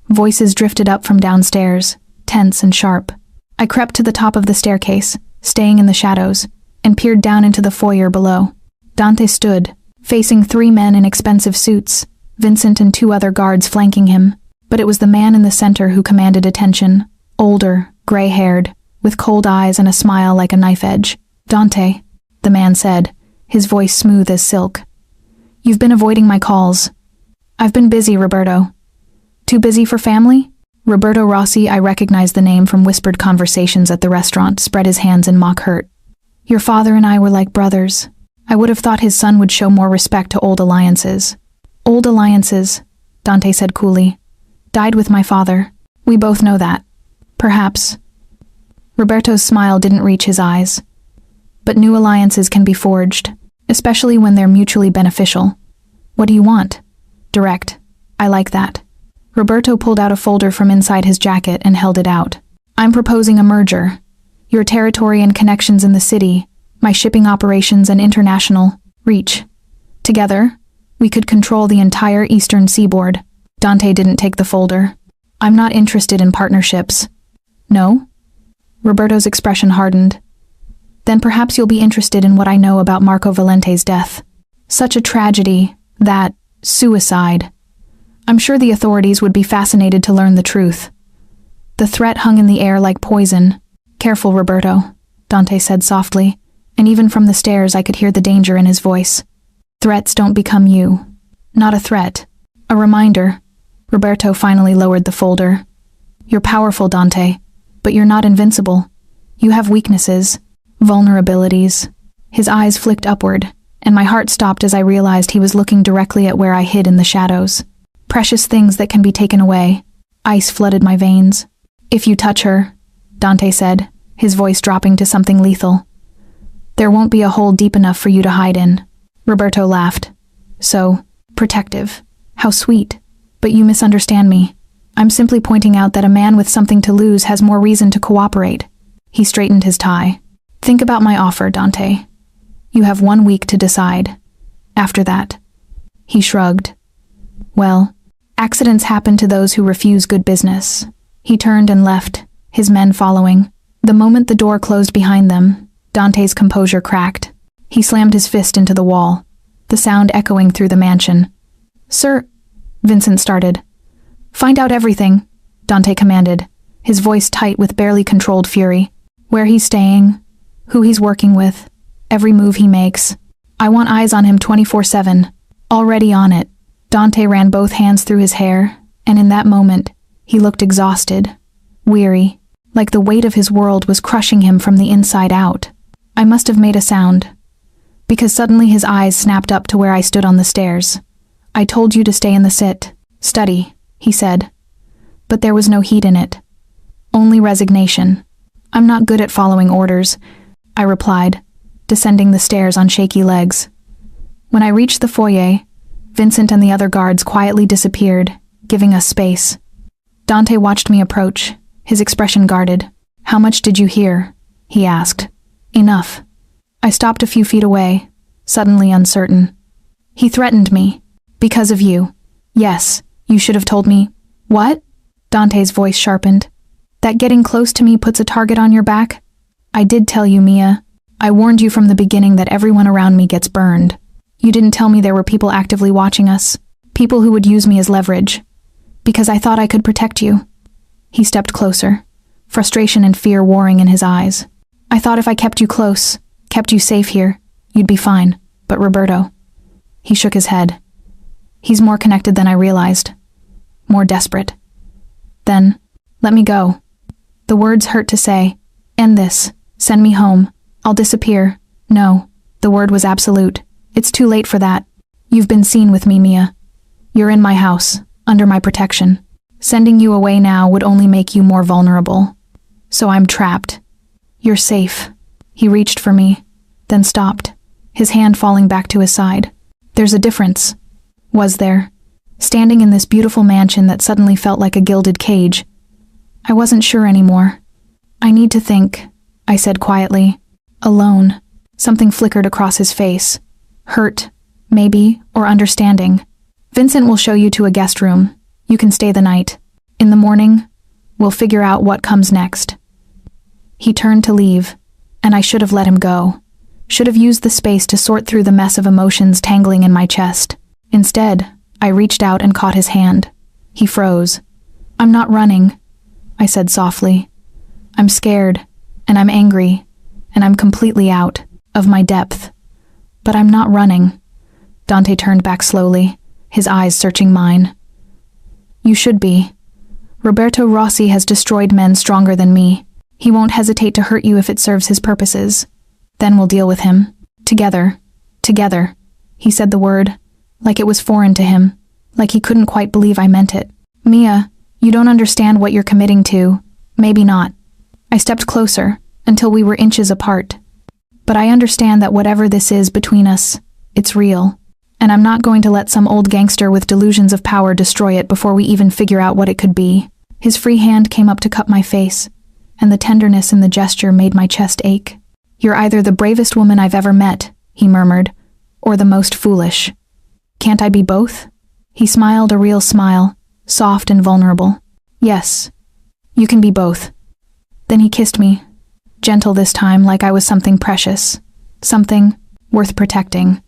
Voices drifted up from downstairs, tense and sharp. I crept to the top of the staircase, staying in the shadows, and peered down into the foyer below. Dante stood, facing 3 men in expensive suits, Vincent and 2 other guards flanking him. But it was the man in the center who commanded attention, older, gray-haired, with cold eyes and a smile like a knife edge. "Dante," the man said, his voice smooth as silk. "You've been avoiding my calls." "I've been busy, Roberto." "Too busy for family?" Roberto Rossi, I recognized the name from whispered conversations at the restaurant, spread his hands in mock hurt. "Your father and I were like brothers. I would have thought his son would show more respect to old alliances." "Old alliances," Dante said coolly. "Died with my father. We both know that." "Perhaps." Roberto's smile didn't reach his eyes. "But new alliances can be forged, especially when they're mutually beneficial. What do you want?" "Direct. I like that." Roberto pulled out a folder from inside his jacket and held it out. "I'm proposing a merger. Your territory and connections in the city, my shipping operations and international reach. Together, we could control the entire eastern seaboard." Dante didn't take the folder. "I'm not interested in partnerships." "No?" Roberto's expression hardened. "Then perhaps you'll be interested in what I know about Marco Valente's death. Such a tragedy, that suicide. I'm sure the authorities would be fascinated to learn the truth." The threat hung in the air like poison. "Careful, Roberto," Dante said softly, and even from the stairs I could hear the danger in his voice. "Threats don't become you." "Not a threat. A reminder." Roberto finally lowered the folder. "You're powerful, Dante, but you're not invincible. You have weaknesses, vulnerabilities." His eyes flicked upward, and my heart stopped as I realized he was looking directly at where I hid in the shadows. "Precious things that can be taken away." Ice flooded my veins. "If you touch her," Dante said, his voice dropping to something lethal, "there won't be a hole deep enough for you to hide in." Roberto laughed. So protective. How sweet. But you misunderstand me. I'm simply pointing out that a man with something to lose has more reason to cooperate. He straightened his tie. Think about my offer, Dante. You have 1 week to decide. After that. He shrugged. Well, accidents happen to those who refuse good business. He turned and left, his men following. The moment the door closed behind them, Dante's composure cracked. He slammed his fist into the wall, the sound echoing through the mansion. Sir, Vincent started. Find out everything, Dante commanded, his voice tight with barely controlled fury. Where he's staying, who he's working with, every move he makes. I want eyes on him 24/7. Already on it. Dante ran both hands through his hair, and in that moment, he looked exhausted, weary, like the weight of his world was crushing him from the inside out. I must have made a sound, because suddenly his eyes snapped up to where I stood on the stairs. I told you to stay in the study, he said. But there was no heat in it. Only resignation. I'm not good at following orders, I replied, descending the stairs on shaky legs. When I reached the foyer, Vincent and the other guards quietly disappeared, giving us space. Dante watched me approach, his expression guarded. How much did you hear? He asked. Enough. I stopped a few feet away, suddenly uncertain. He threatened me. Because of you. Yes, you should have told me. What? Dante's voice sharpened. That getting close to me puts a target on your back? I did tell you, Mia. I warned you from the beginning that everyone around me gets burned. You didn't tell me there were people actively watching us, people who would use me as leverage, because I thought I could protect you. He stepped closer, frustration and fear warring in his eyes. I thought if I kept you close, kept you safe here, you'd be fine. But Roberto. He shook his head. He's more connected than I realized. More desperate. Then, let me go. The words hurt to say. End this. Send me home. I'll disappear. No. The word was absolute. It's too late for that. You've been seen with me, Mia. You're in my house, under my protection. Sending you away now would only make you more vulnerable. So I'm trapped. You're safe. He reached for me, then stopped, his hand falling back to his side. There's a difference. Was there? Standing in this beautiful mansion that suddenly felt like a gilded cage. I wasn't sure anymore. I need to think, I said quietly. Alone. Something flickered across his face. Hurt, maybe, or understanding. Vincent will show you to a guest room. You can stay the night. In the morning, we'll figure out what comes next. He turned to leave, and I should have let him go. Should have used the space to sort through the mess of emotions tangling in my chest. Instead, I reached out and caught his hand. He froze. I'm not running, I said softly. I'm scared, and I'm angry, and I'm completely out of my depth. But I'm not running. Dante turned back slowly, his eyes searching mine. You should be. Roberto Rossi has destroyed men stronger than me. He won't hesitate to hurt you if it serves his purposes. Then we'll deal with him. Together. Together. He said the word, like it was foreign to him, like he couldn't quite believe I meant it. Mia, you don't understand what you're committing to. Maybe not. I stepped closer, until we were inches apart. But I understand that whatever this is between us, it's real. And I'm not going to let some old gangster with delusions of power destroy it before we even figure out what it could be. His free hand came up to cup my face, and the tenderness in the gesture made my chest ache. You're either the bravest woman I've ever met, he murmured, or the most foolish. Can't I be both? He smiled a real smile, soft and vulnerable. Yes, you can be both. Then he kissed me, gentle this time, like I was something precious, something worth protecting.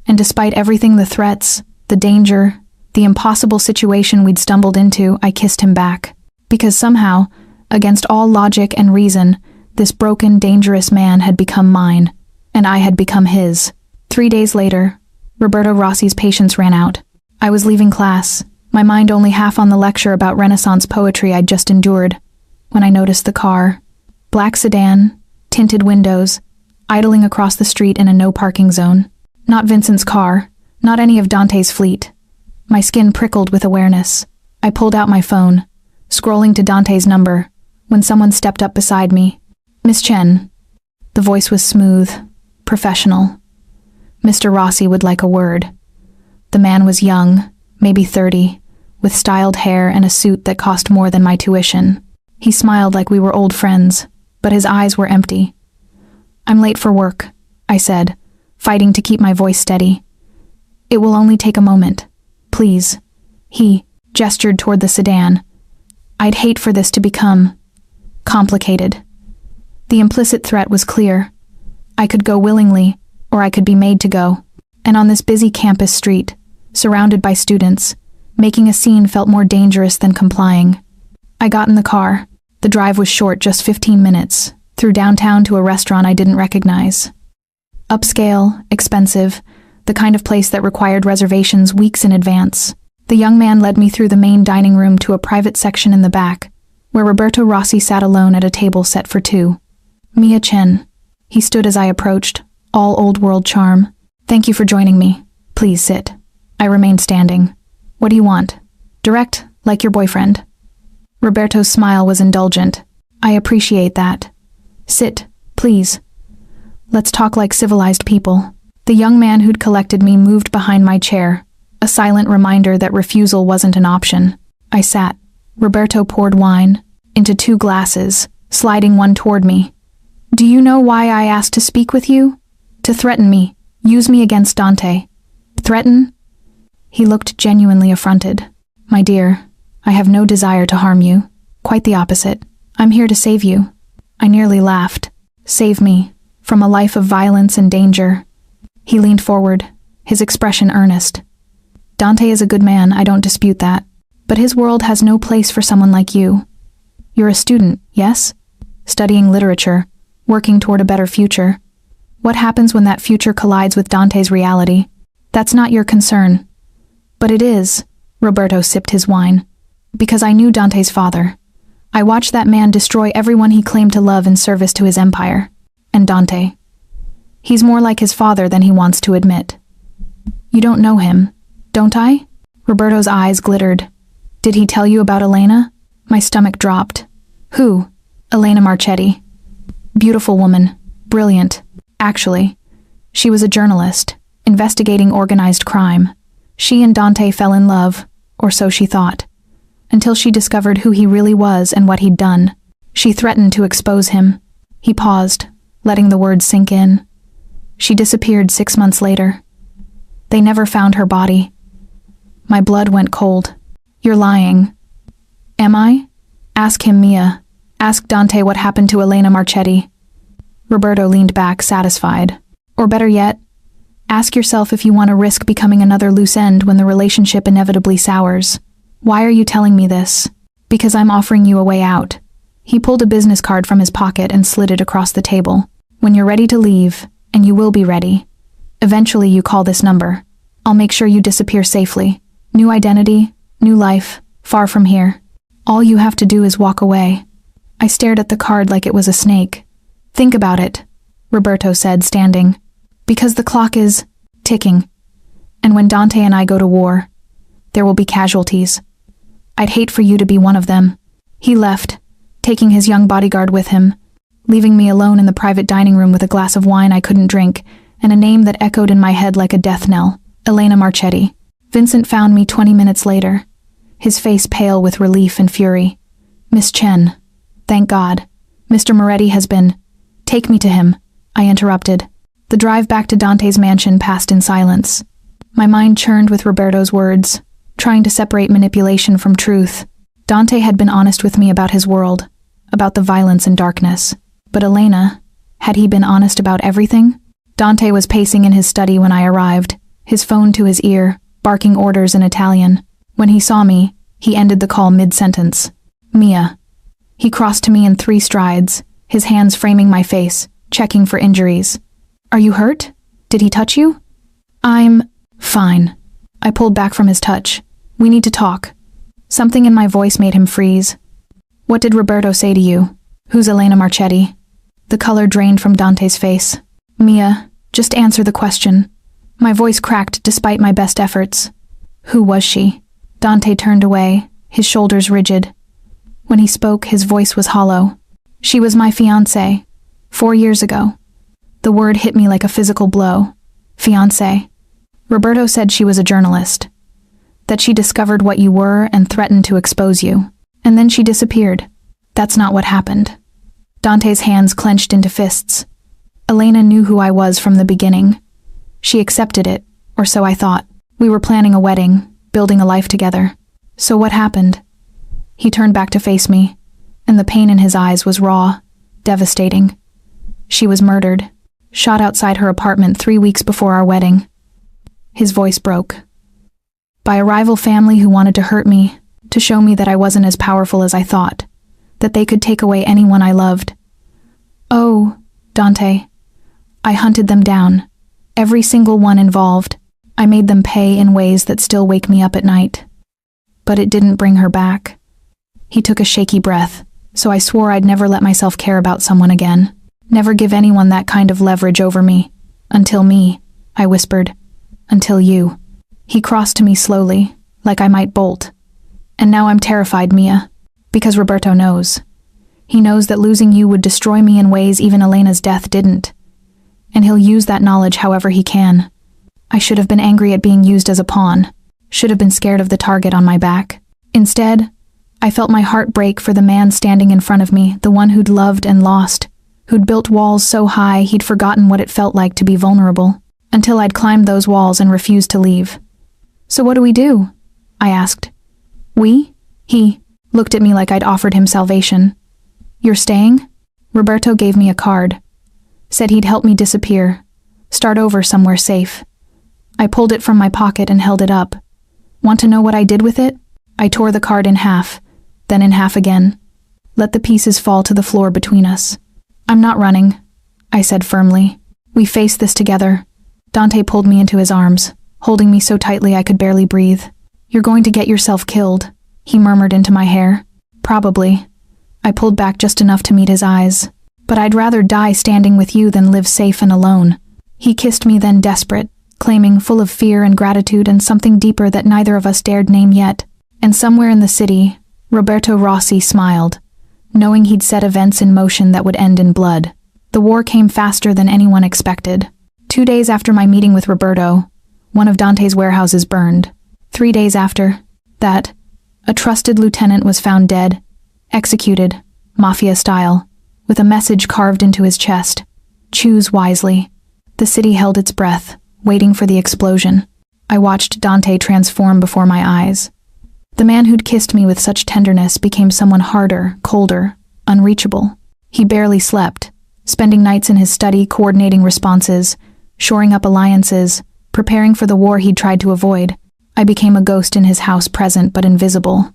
And despite everything, the threats, the danger, the impossible situation we'd stumbled into, I kissed him back. Because somehow, against all logic and reason, this broken, dangerous man had become mine, and I had become his. 3 days later, Roberto Rossi's patience ran out. I was leaving class, my mind only half on the lecture about Renaissance poetry I'd just endured, when I noticed the car. Black sedan, tinted windows, idling across the street in a no-parking zone. Not Vincent's car, not any of Dante's fleet. My skin prickled with awareness. I pulled out my phone, scrolling to Dante's number, when someone stepped up beside me. Miss Chen. The voice was smooth, professional. Mr. Rossi would like a word. The man was young, maybe 30, with styled hair and a suit that cost more than my tuition. He smiled like we were old friends, but his eyes were empty. "I'm late for work," I said, fighting to keep my voice steady. "It will only take a moment. Please." He gestured toward the sedan. "I'd hate for this to become complicated." The implicit threat was clear. I could go willingly, or I could be made to go. And on this busy campus street, surrounded by students, making a scene felt more dangerous than complying. I got in the car. The drive was short, just 15 minutes, through downtown to a restaurant I didn't recognize. Upscale, expensive, the kind of place that required reservations weeks in advance. The young man led me through the main dining room to a private section in the back, where Roberto Rossi sat alone at a table set for two. "Mia Chen." He stood as I approached, all old-world charm. "Thank you for joining me. Please sit." I remained standing. "What do you want?" "Direct, like your boyfriend." Roberto's smile was indulgent. "I appreciate that. Sit, please. Let's talk like civilized people." The young man who'd collected me moved behind my chair, a silent reminder that refusal wasn't an option. I sat. Roberto poured wine into 2 glasses, sliding one toward me. "Do you know why I asked to speak with you? To threaten me, use me against Dante." "Threaten?" He looked genuinely affronted. "My dear, I have no desire to harm you. Quite the opposite. I'm here to save you." I nearly laughed. "Save me from a life of violence and danger." He leaned forward, his expression earnest. "Dante is a good man, I don't dispute that. But his world has no place for someone like you. You're a student, yes? Studying literature, working toward a better future. What happens when that future collides with Dante's reality? That's not your concern." "But it is." Roberto sipped his wine. "Because I knew Dante's father. I watched that man destroy everyone he claimed to love in service to his empire. And Dante. He's more like his father than he wants to admit." "You don't know him, don't I?" Roberto's eyes glittered. "Did he tell you about Elena?" My stomach dropped. "Who?" "Elena Marchetti. Beautiful woman. Brilliant. Actually, she was a journalist, investigating organized crime. She and Dante fell in love, or so she thought, until she discovered who he really was and what he'd done. She threatened to expose him." He paused, letting the words sink in. "She disappeared 6 months later. They never found her body." My blood went cold. "You're lying." "Am I?" "Ask him, Mia. Ask Dante what happened to Elena Marchetti." Roberto leaned back, satisfied. "Or better yet, ask yourself if you want to risk becoming another loose end when the relationship inevitably sours." "Why are you telling me this?" "Because I'm offering you a way out." He pulled a business card from his pocket and slid it across the table. "When you're ready to leave, and you will be ready, eventually you call this number. I'll make sure you disappear safely. New identity, new life, far from here. All you have to do is walk away." I stared at the card like it was a snake. "Think about it," Roberto said, standing. "Because the clock is ticking. And when Dante and I go to war, there will be casualties. I'd hate for you to be one of them." He left, taking his young bodyguard with him, leaving me alone in the private dining room with a glass of wine I couldn't drink and a name that echoed in my head like a death knell: Elena Marchetti. Vincent found me 20 minutes later, his face pale with relief and fury. "Miss Chen, thank God. Mr. Moretti has been—" "Take me to him," I interrupted. The drive back to Dante's mansion passed in silence. My mind churned with Roberto's words, trying to separate manipulation from truth. Dante had been honest with me about his world, about the violence and darkness. But Elena, had he been honest about everything? Dante was pacing in his study when I arrived, his phone to his ear, barking orders in Italian. When he saw me, he ended the call mid-sentence. "Mia." He crossed to me in 3 strides, his hands framing my face, checking for injuries. "Are you hurt? Did he touch you?" "I'm fine." I pulled back from his touch. "We need to talk." Something in my voice made him freeze. "What did Roberto say to you? Who's Elena Marchetti?" The color drained from Dante's face. "Mia, just answer the question." My voice cracked despite my best efforts. "Who was she?" Dante turned away, his shoulders rigid. When he spoke, his voice was hollow. "She was my fiancé, 4 years ago." The word hit me like a physical blow. Fiancé. Roberto said she was a journalist, that she discovered what you were and threatened to expose you, and then she disappeared. That's not what happened. Dante's hands clenched into fists. Elena knew who I was from the beginning. She accepted it, or so I thought. We were planning a wedding, building a life together. So what happened? He turned back to face me, and the pain in his eyes was raw, devastating. She was murdered, shot outside her apartment 3 weeks before our wedding. His voice broke. By a rival family who wanted to hurt me, to show me that I wasn't as powerful as I thought, that they could take away anyone I loved. Oh, Dante. I hunted them down, every single one involved. I made them pay in ways that still wake me up at night. But it didn't bring her back. He took a shaky breath, so I swore I'd never let myself care about someone again. Never give anyone that kind of leverage over me. Until me, I whispered. Until you. He crossed to me slowly, like I might bolt. And now I'm terrified, Mia. Because Roberto knows. He knows that losing you would destroy me in ways even Elena's death didn't. And he'll use that knowledge however he can. I should have been angry at being used as a pawn. Should have been scared of the target on my back. Instead, I felt my heart break for the man standing in front of me, the one who'd loved and lost, who'd built walls so high he'd forgotten what it felt like to be vulnerable, until I'd climbed those walls and refused to leave. So what do we do? I asked. We? He looked at me like I'd offered him salvation. You're staying? Roberto gave me a card. Said he'd help me disappear. Start over somewhere safe. I pulled it from my pocket and held it up. Want to know what I did with it? I tore the card in half, then in half again. Let the pieces fall to the floor between us. I'm not running, I said firmly. We face this together. Dante pulled me into his arms, holding me so tightly I could barely breathe. You're going to get yourself killed, he murmured into my hair. Probably. I pulled back just enough to meet his eyes. But I'd rather die standing with you than live safe and alone. He kissed me then, desperate, claiming, full of fear and gratitude and something deeper that neither of us dared name yet. And somewhere in the city, Roberto Rossi smiled, knowing he'd set events in motion that would end in blood. The war came faster than anyone expected. 2 days after my meeting with Roberto, one of Dante's warehouses burned. 3 days after that, a trusted lieutenant was found dead, executed, Mafia style, with a message carved into his chest. Choose wisely. The city held its breath, waiting for the explosion. I watched Dante transform before my eyes. The man who'd kissed me with such tenderness became someone harder, colder, unreachable. He barely slept, spending nights in his study coordinating responses, shoring up alliances, preparing for the war he'd tried to avoid. I became a ghost in his house, present but invisible,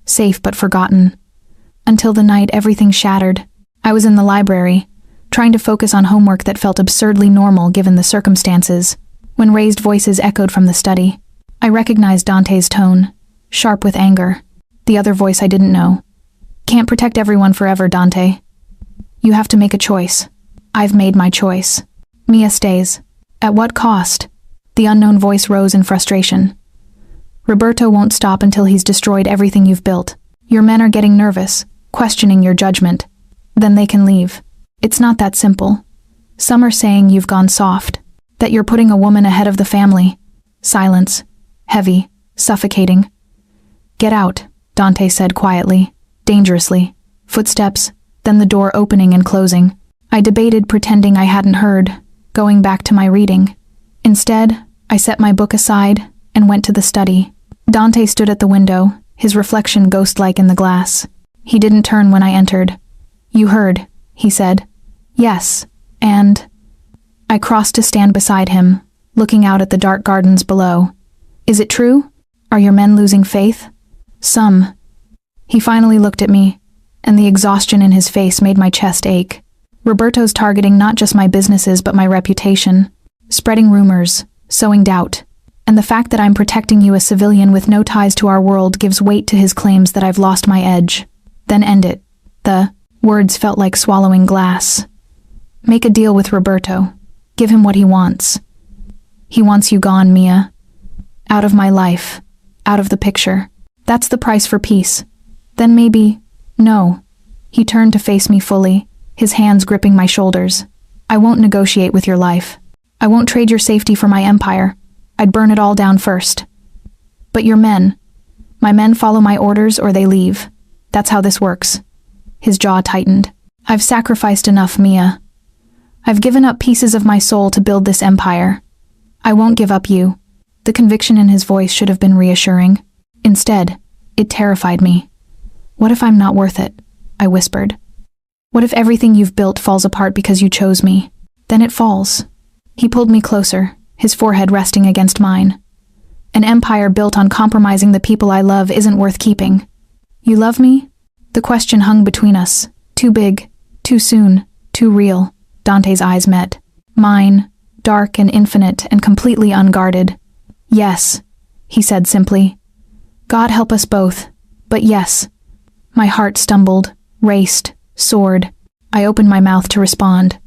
safe but forgotten. Until the night everything shattered. I was in the library, trying to focus on homework that felt absurdly normal given the circumstances, when raised voices echoed from the study. I recognized Dante's tone, sharp with anger. The other voice I didn't know. Can't protect everyone forever, Dante. You have to make a choice. I've made my choice. Mia stays. At what cost? The unknown voice rose in frustration. Roberto won't stop until he's destroyed everything you've built. Your men are getting nervous, questioning your judgment. Then they can leave. It's not that simple. Some are saying you've gone soft, that you're putting a woman ahead of the family. Silence. Heavy. Suffocating. Get out, Dante said quietly, dangerously. Footsteps, then the door opening and closing. I debated, pretending I hadn't heard, going back to my reading. Instead, I set my book aside and went to the study. Dante stood at the window, his reflection ghost-like in the glass. He didn't turn when I entered. You heard, he said. Yes, and... I crossed to stand beside him, looking out at the dark gardens below. Is it true? Are your men losing faith? Some. He finally looked at me, and the exhaustion in his face made my chest ache. Roberto's targeting not just my businesses but my reputation, spreading rumors, sowing doubt. And the fact that I'm protecting you, a civilian with no ties to our world, gives weight to his claims that I've lost my edge. Then end it. The words felt like swallowing glass. Make a deal with Roberto. Give him what he wants. He wants you gone, Mia. Out of my life. Out of the picture. That's the price for peace. Then maybe... No. He turned to face me fully, his hands gripping my shoulders. I won't negotiate with your life. I won't trade your safety for my empire. I'd burn it all down first. But your men. My men follow my orders or they leave. That's how this works. His jaw tightened. I've sacrificed enough, Mia. I've given up pieces of my soul to build this empire. I won't give up you. The conviction in his voice should have been reassuring. Instead, it terrified me. What if I'm not worth it? I whispered. What if everything you've built falls apart because you chose me? Then it falls. He pulled me closer, his forehead resting against mine. An empire built on compromising the people I love isn't worth keeping. You love me? The question hung between us. Too big, too soon, too real. Dante's eyes met. Mine, dark and infinite and completely unguarded. Yes, he said simply. God help us both, but yes. My heart stumbled, raced, soared. I opened my mouth to respond,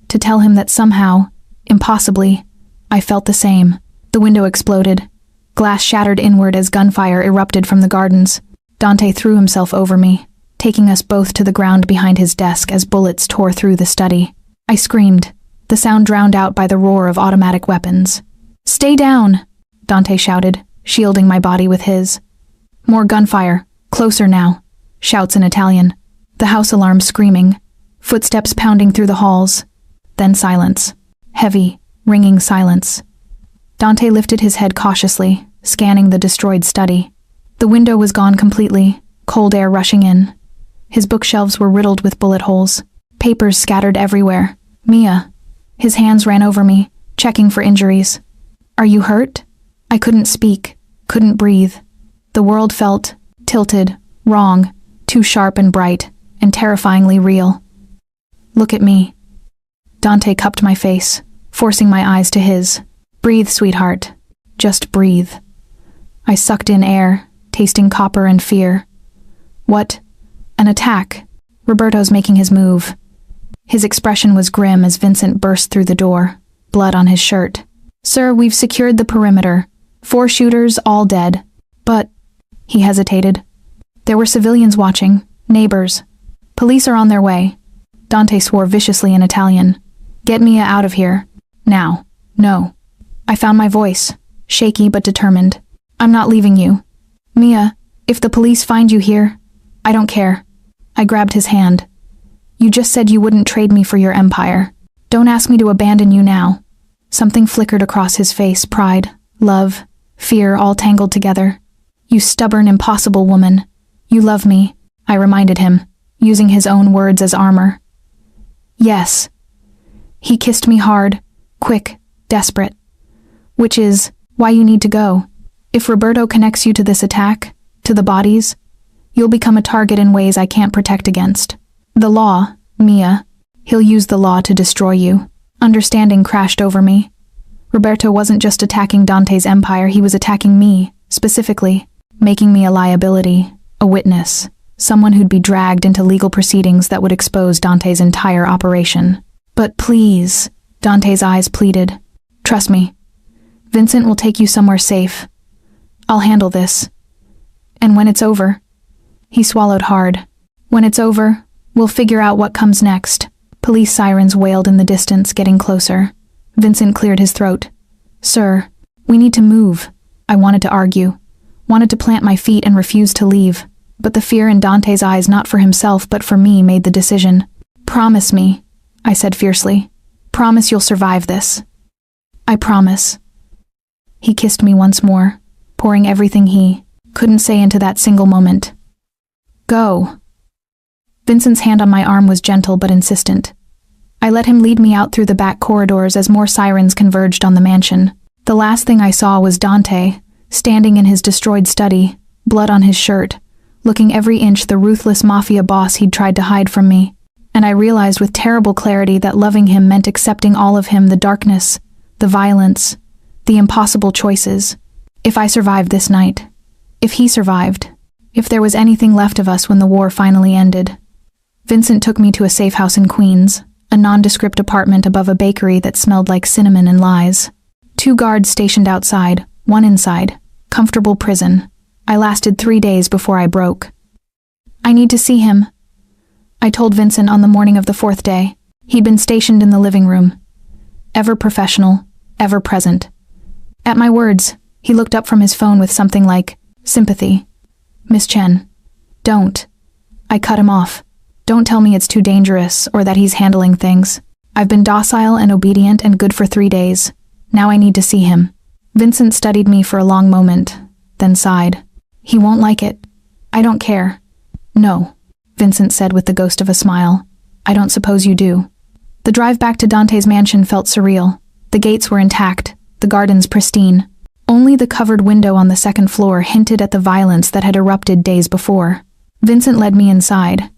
to tell him that somehow, impossibly, I felt the same. The window exploded. Glass shattered inward as gunfire erupted from the gardens. Dante threw himself over me, taking us both to the ground behind his desk as bullets tore through the study. I screamed, the sound drowned out by the roar of automatic weapons. Stay down, Dante shouted, shielding my body with his. More gunfire, closer now, shouts in Italian. The house alarm screaming, footsteps pounding through the halls. Then silence, heavy, ringing silence. Dante lifted his head cautiously, scanning the destroyed study. The window was gone completely, cold air rushing in. His bookshelves were riddled with bullet holes, papers scattered everywhere. Mia. His hands ran over me, checking for injuries. Are you hurt? I couldn't speak, couldn't breathe. The world felt tilted, wrong, too sharp and bright, and terrifyingly real. Look at me. Dante cupped my face, forcing my eyes to his. Breathe, sweetheart. Just breathe. I sucked in air, tasting copper and fear. What? An attack. Roberto's making his move. His expression was grim as Vincent burst through the door, blood on his shirt. Sir, we've secured the perimeter. 4 shooters, all dead. But, he hesitated. There were civilians watching, neighbors. Police are on their way. Dante swore viciously in Italian. Get Mia out of here. Now. No. I found my voice, shaky but determined. I'm not leaving you. Mia, if the police find you here, I don't care. I grabbed his hand. You just said you wouldn't trade me for your empire. Don't ask me to abandon you now. Something flickered across his face, pride, love, fear all tangled together. You stubborn, impossible woman. You love me, I reminded him, using his own words as armor. Yes. He kissed me hard, quick, desperate. Which is why you need to go. If Roberto connects you to this attack, to the bodies, you'll become a target in ways I can't protect against. The law, Mia. He'll use the law to destroy you. Understanding crashed over me. Roberto wasn't just attacking Dante's empire, he was attacking me, specifically, making me a liability, a witness, someone who'd be dragged into legal proceedings that would expose Dante's entire operation. But please, Dante's eyes pleaded. Trust me. Vincent will take you somewhere safe. I'll handle this. And when it's over, he swallowed hard. When it's over, we'll figure out what comes next. Police sirens wailed in the distance, getting closer. Vincent cleared his throat. Sir, we need to move. I wanted to argue, wanted to plant my feet and refuse to leave. But the fear in Dante's eyes, not for himself but for me, made the decision. Promise me, I said fiercely. Promise you'll survive this. I promise. He kissed me once more, pouring everything he couldn't say into that single moment. Go. Vincent's hand on my arm was gentle but insistent. I let him lead me out through the back corridors as more sirens converged on the mansion. The last thing I saw was Dante, standing in his destroyed study, blood on his shirt, looking every inch the ruthless Mafia boss he'd tried to hide from me. And I realized with terrible clarity that loving him meant accepting all of him, the darkness, the violence, the impossible choices. If I survived this night, if he survived, if there was anything left of us when the war finally ended. Vincent took me to a safe house in Queens, a nondescript apartment above a bakery that smelled like cinnamon and lies. 2 guards stationed outside, 1 inside. Comfortable prison. I lasted 3 days before I broke. I need to see him, I told Vincent on the morning of the 4th day. He'd been stationed in the living room. Ever professional, ever present. At my words, he looked up from his phone with something like, sympathy. Miss Chen. Don't. I cut him off. Don't tell me it's too dangerous or that he's handling things. I've been docile and obedient and good for 3 days. Now I need to see him. Vincent studied me for a long moment, then sighed. He won't like it. I don't care. No, Vincent said with the ghost of a smile. I don't suppose you do. The drive back to Dante's mansion felt surreal. The gates were intact, the gardens pristine. Only the covered window on the second floor hinted at the violence that had erupted days before. Vincent led me inside,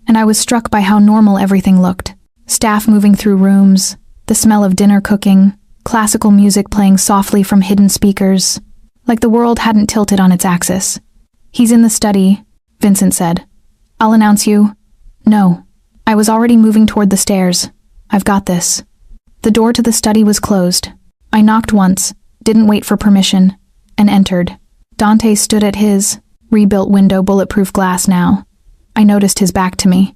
and I was struck by how normal everything looked. Staff moving through rooms, the smell of dinner cooking, classical music playing softly from hidden speakers, like the world hadn't tilted on its axis. He's in the study, Vincent said. I'll announce you. No. I was already moving toward the stairs. I've got this. The door to the study was closed. I knocked once, didn't wait for permission, and entered. Dante stood at his rebuilt window, bulletproof glass now. I noticed his back to me.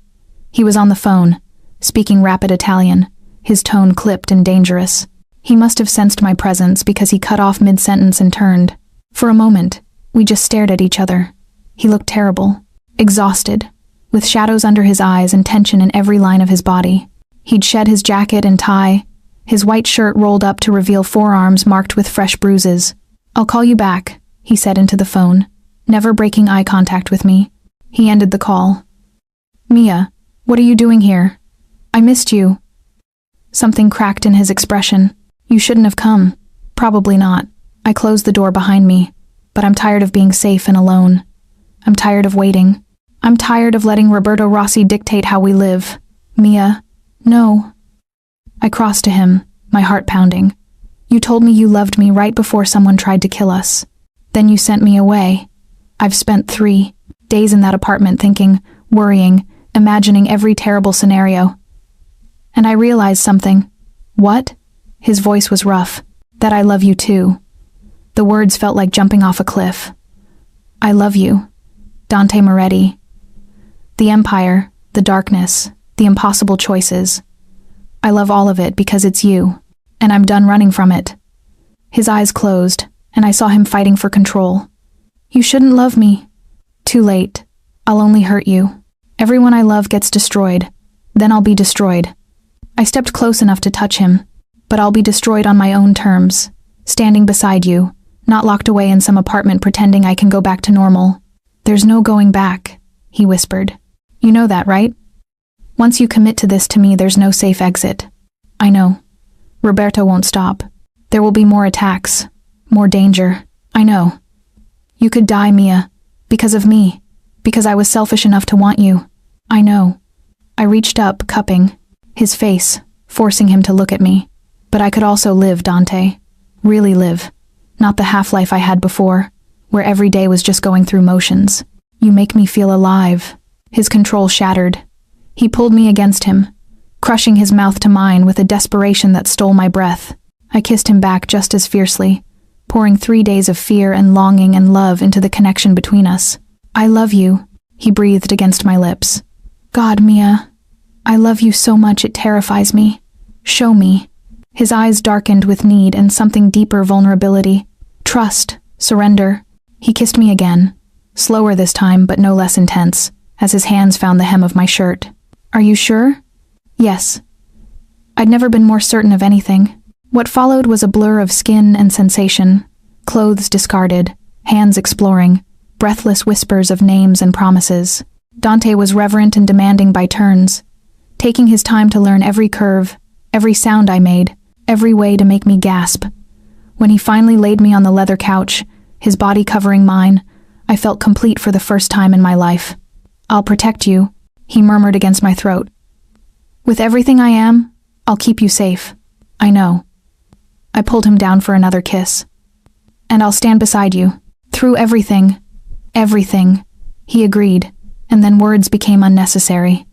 He was on the phone, speaking rapid Italian, his tone clipped and dangerous. He must have sensed my presence because he cut off mid-sentence and turned. For a moment, we just stared at each other. He looked terrible, exhausted, with shadows under his eyes and tension in every line of his body. He'd shed his jacket and tie, his white shirt rolled up to reveal forearms marked with fresh bruises. I'll call you back, he said into the phone, never breaking eye contact with me. He ended the call. Mia, what are you doing here? I missed you. Something cracked in his expression. You shouldn't have come. Probably not. I closed the door behind me, but I'm tired of being safe and alone. I'm tired of waiting. I'm tired of letting Roberto Rossi dictate how we live. Mia, no. I crossed to him, my heart pounding. You told me you loved me right before someone tried to kill us. Then you sent me away. I've spent 3 days in that apartment thinking, worrying, imagining every terrible scenario. And I realized something. What? His voice was rough. That I love you too. The words felt like jumping off a cliff. I love you. Dante Moretti. The empire, the darkness, the impossible choices. I love all of it because it's you, and I'm done running from it. His eyes closed, and I saw him fighting for control. You shouldn't love me. Too late. I'll only hurt you. Everyone I love gets destroyed. Then I'll be destroyed. I stepped close enough to touch him, but I'll be destroyed on my own terms, standing beside you, not locked away in some apartment pretending I can go back to normal. There's no going back, he whispered. You know that, right? Once you commit to this to me, there's no safe exit. I know. Roberto won't stop. There will be more attacks, more danger. I know. You could die, Mia, because of me, because I was selfish enough to want you. I know. I reached up, cupping his face, forcing him to look at me. But I could also live, Dante. Really live. Not the half-life I had before, where every day was just going through motions. You make me feel alive. His control shattered. He pulled me against him, crushing his mouth to mine with a desperation that stole my breath. I kissed him back just as fiercely, pouring 3 days of fear and longing and love into the connection between us. I love you, he breathed against my lips. God, Mia, I love you so much it terrifies me. Show me. His eyes darkened with need and something deeper, vulnerability. Trust, surrender. He kissed me again, slower this time but no less intense, as his hands found the hem of my shirt. Are you sure? Yes. I'd never been more certain of anything. What followed was a blur of skin and sensation, clothes discarded, hands exploring, breathless whispers of names and promises. Dante was reverent and demanding by turns, taking his time to learn every curve, every sound I made, every way to make me gasp. When he finally laid me on the leather couch, his body covering mine, I felt complete for the first time in my life. I'll protect you, he murmured against my throat. With everything I am, I'll keep you safe. I know. I pulled him down for another kiss. And I'll stand beside you. Through everything. Everything. He agreed, and then words became unnecessary.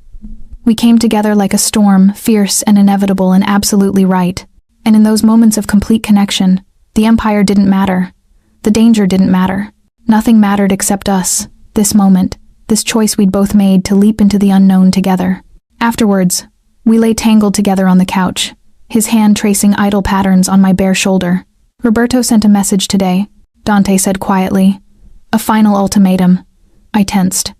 We came together like a storm, fierce and inevitable and absolutely right. And in those moments of complete connection, the empire didn't matter. The danger didn't matter. Nothing mattered except us, this moment, this choice we'd both made to leap into the unknown together. Afterwards, we lay tangled together on the couch, his hand tracing idle patterns on my bare shoulder. Roberto sent a message today, Dante said quietly. A final ultimatum. I tensed.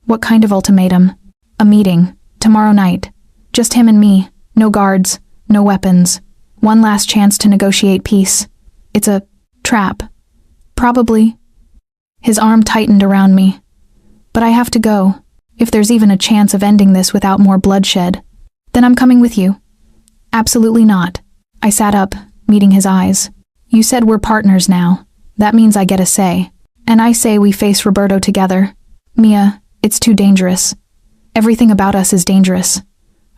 What kind of ultimatum? A meeting. Tomorrow night. Just him and me. No guards. No weapons. One last chance to negotiate peace. It's a trap. Probably. His arm tightened around me. But I have to go. If there's even a chance of ending this without more bloodshed. Then I'm coming with you. Absolutely not. I sat up, meeting his eyes. You said we're partners now. That means I get a say. And I say we face Roberto together. Mia, it's too dangerous. Everything about us is dangerous.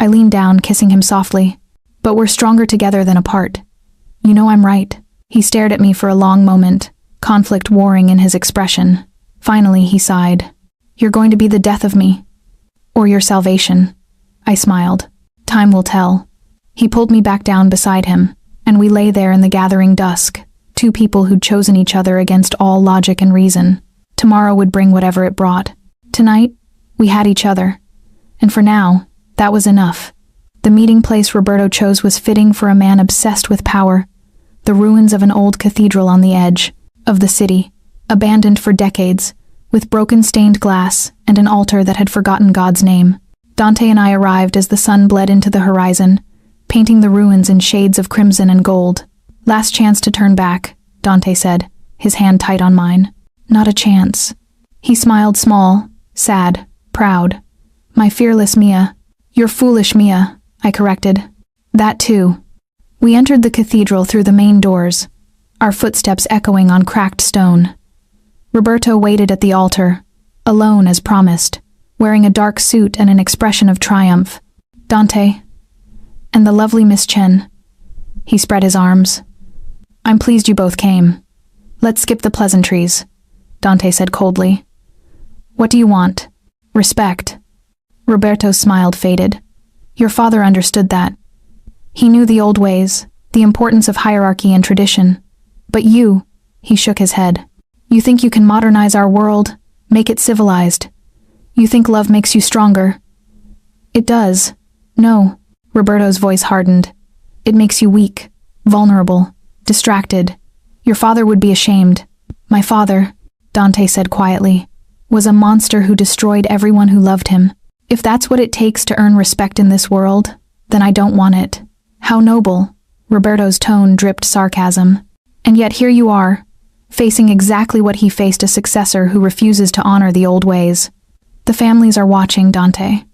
I leaned down, kissing him softly. But we're stronger together than apart. You know I'm right. He stared at me for a long moment, conflict warring in his expression. Finally, he sighed. You're going to be the death of me. Or your salvation. I smiled. Time will tell. He pulled me back down beside him, and we lay there in the gathering dusk, two people who'd chosen each other against all logic and reason. Tomorrow would bring whatever it brought. Tonight, we had each other. And for now, that was enough. The meeting place Roberto chose was fitting for a man obsessed with power. The ruins of an old cathedral on the edge of the city, abandoned for decades, with broken stained glass and an altar that had forgotten God's name. Dante and I arrived as the sun bled into the horizon, painting the ruins in shades of crimson and gold. Last chance to turn back, Dante said, his hand tight on mine. Not a chance. He smiled small, sad, proud. My fearless Mia. Your foolish Mia, I corrected. That too. We entered the cathedral through the main doors, our footsteps echoing on cracked stone. Roberto waited at the altar, alone as promised, wearing a dark suit and an expression of triumph. Dante. And the lovely Miss Chen. He spread his arms. I'm pleased you both came. Let's skip the pleasantries, Dante said coldly. What do you want? Respect. Roberto's smile faded. Your father understood that. He knew the old ways, the importance of hierarchy and tradition. But you, he shook his head. You think you can modernize our world, make it civilized. You think love makes you stronger. It does. No. Roberto's voice hardened. It makes you weak, vulnerable, distracted. Your father would be ashamed. My father, Dante said quietly, was a monster who destroyed everyone who loved him. If that's what it takes to earn respect in this world, then I don't want it. How noble. Roberto's tone dripped sarcasm. And yet here you are, facing exactly what he faced, a successor who refuses to honor the old ways. The families are watching, Dante,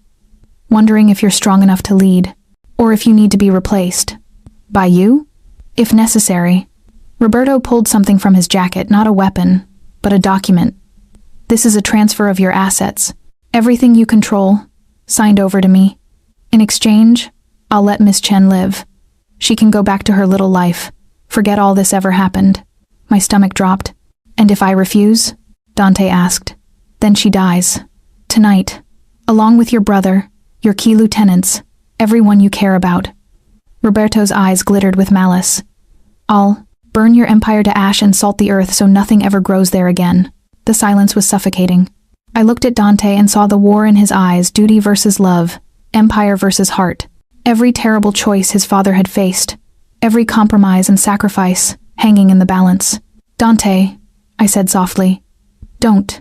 wondering if you're strong enough to lead, or if you need to be replaced. By you? If necessary. Roberto pulled something from his jacket, not a weapon, but a document. This is a transfer of your assets. Everything you control, signed over to me. In exchange, I'll let Miss Chen live. She can go back to her little life, forget all this ever happened. My stomach dropped. And if I refuse? Dante asked. Then she dies. Tonight, along with your brother, your key lieutenants, everyone you care about. Roberto's eyes glittered with malice. I'll burn your empire to ash and salt the earth so nothing ever grows there again. The silence was suffocating. I looked at Dante and saw the war in his eyes, duty versus love, empire versus heart. Every terrible choice his father had faced, every compromise and sacrifice hanging in the balance. Dante, I said softly. Don't.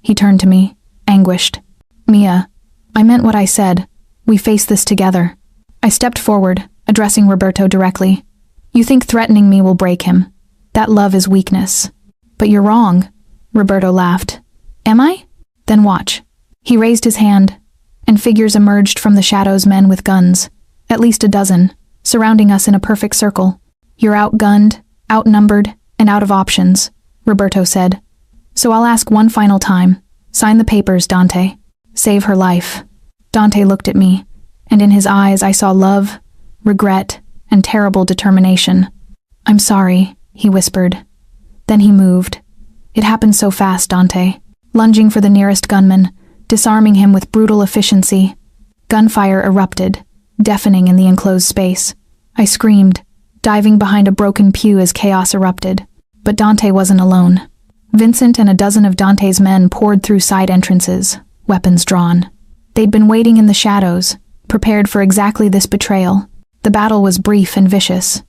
He turned to me, anguished. Mia, I meant what I said. We face this together. I stepped forward, addressing Roberto directly. You think threatening me will break him. That love is weakness. But you're wrong. Roberto laughed. Am I? Then watch. He raised his hand, and figures emerged from the shadows, men with guns, at least a dozen, surrounding us in a perfect circle. You're outgunned, outnumbered, and out of options, Roberto said. So I'll ask one final time. Sign the papers, Dante. Save her life. Dante looked at me, and in his eyes I saw love, regret, and terrible determination. I'm sorry, he whispered. Then he moved. It happened so fast, Dante. Lunging for the nearest gunman, disarming him with brutal efficiency. Gunfire erupted, deafening in the enclosed space. I screamed, diving behind a broken pew as chaos erupted. But Dante wasn't alone. Vincent and a dozen of Dante's men poured through side entrances, weapons drawn. They'd been waiting in the shadows, prepared for exactly this betrayal. The battle was brief and vicious.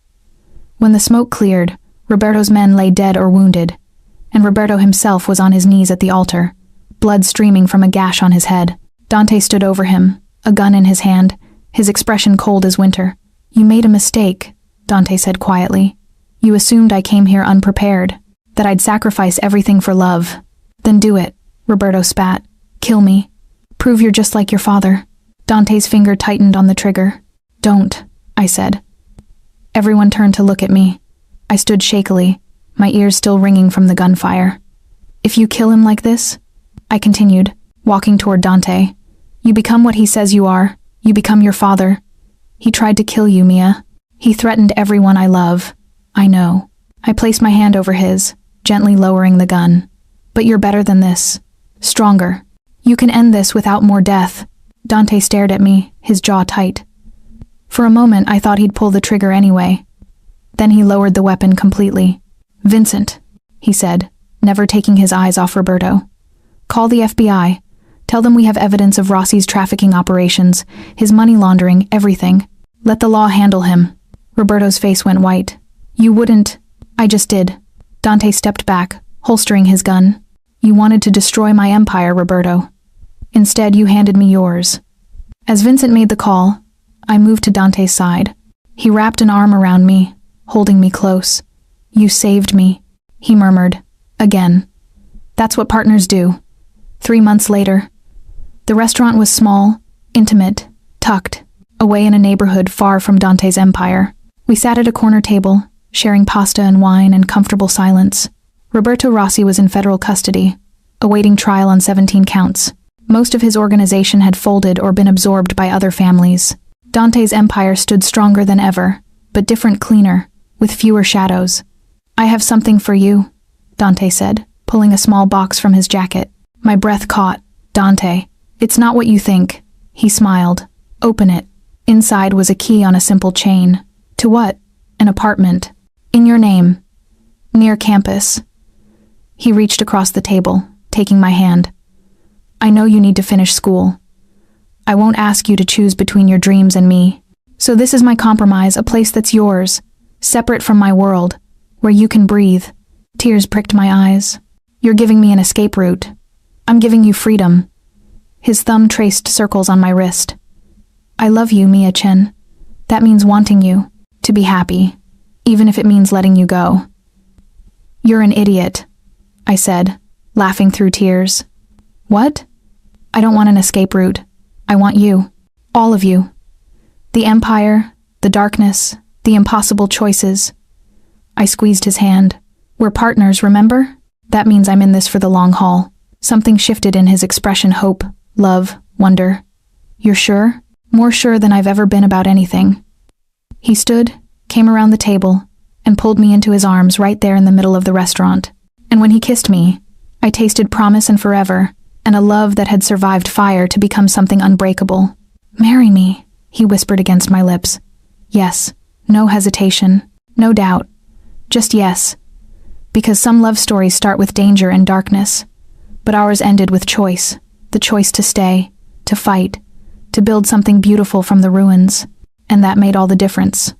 When the smoke cleared, Roberto's men lay dead or wounded, and Roberto himself was on his knees at the altar, blood streaming from a gash on his head. Dante stood over him, a gun in his hand, his expression cold as winter. "You made a mistake," Dante said quietly. "You assumed I came here unprepared, that I'd sacrifice everything for love. Then do it," Roberto spat. "Kill me. Prove you're just like your father." Dante's finger tightened on the trigger. "Don't," I said. Everyone turned to look at me. I stood shakily, my ears still ringing from the gunfire. "If you kill him like this," I continued, walking toward Dante, "you become what he says you are. You become your father. He tried to kill you, Mia. He threatened everyone I love. I know." I placed my hand over his, gently lowering the gun. "But you're better than this. Stronger. You can end this without more death." Dante stared at me, his jaw tight. For a moment, I thought he'd pull the trigger anyway. Then he lowered the weapon completely. "Vincent," he said, never taking his eyes off Roberto. "Call the FBI. Tell them we have evidence of Rossi's trafficking operations, his money laundering, everything. Let the law handle him." Roberto's face went white. "You wouldn't." "I just did." Dante stepped back, holstering his gun. "You wanted to destroy my empire, Roberto. Instead, you handed me yours." As Vincent made the call, I moved to Dante's side. He wrapped an arm around me, holding me close. "You saved me," he murmured. Again. "That's what partners do." 3 months later. The restaurant was small, intimate, tucked, away in a neighborhood far from Dante's empire. We sat at a corner table, sharing pasta and wine and comfortable silence. Roberto Rossi was in federal custody, awaiting trial on 17 counts. Most of his organization had folded or been absorbed by other families. Dante's empire stood stronger than ever, but different, cleaner, with fewer shadows. "I have something for you," Dante said, pulling a small box from his jacket. My breath caught. "Dante, it's not what you think." He smiled. "Open it." Inside was a key on a simple chain. "To what?" "An apartment. In your name. Near campus." He reached across the table, taking my hand. "I know you need to finish school. I won't ask you to choose between your dreams and me. So this is my compromise, a place that's yours, separate from my world, where you can breathe." Tears pricked my eyes. "You're giving me an escape route. I'm giving you freedom." His thumb traced circles on my wrist. "I love you, Mia Chen. That means wanting you, to be happy, even if it means letting you go." "You're an idiot," I said, laughing through tears. "What?" "I don't want an escape route. I want you. All of you. The empire, the darkness, the impossible choices." I squeezed his hand. "We're partners, remember? That means I'm in this for the long haul." Something shifted in his expression, hope, love, wonder. "You're sure?" "More sure than I've ever been about anything." He stood, came around the table, and pulled me into his arms right there in the middle of the restaurant. And when he kissed me, I tasted promise and forever, and a love that had survived fire to become something unbreakable. "Marry me," he whispered against my lips. "Yes." No hesitation, no doubt. Just yes. Because some love stories start with danger and darkness, but ours ended with choice. The choice to stay, to fight, to build something beautiful from the ruins. And that made all the difference.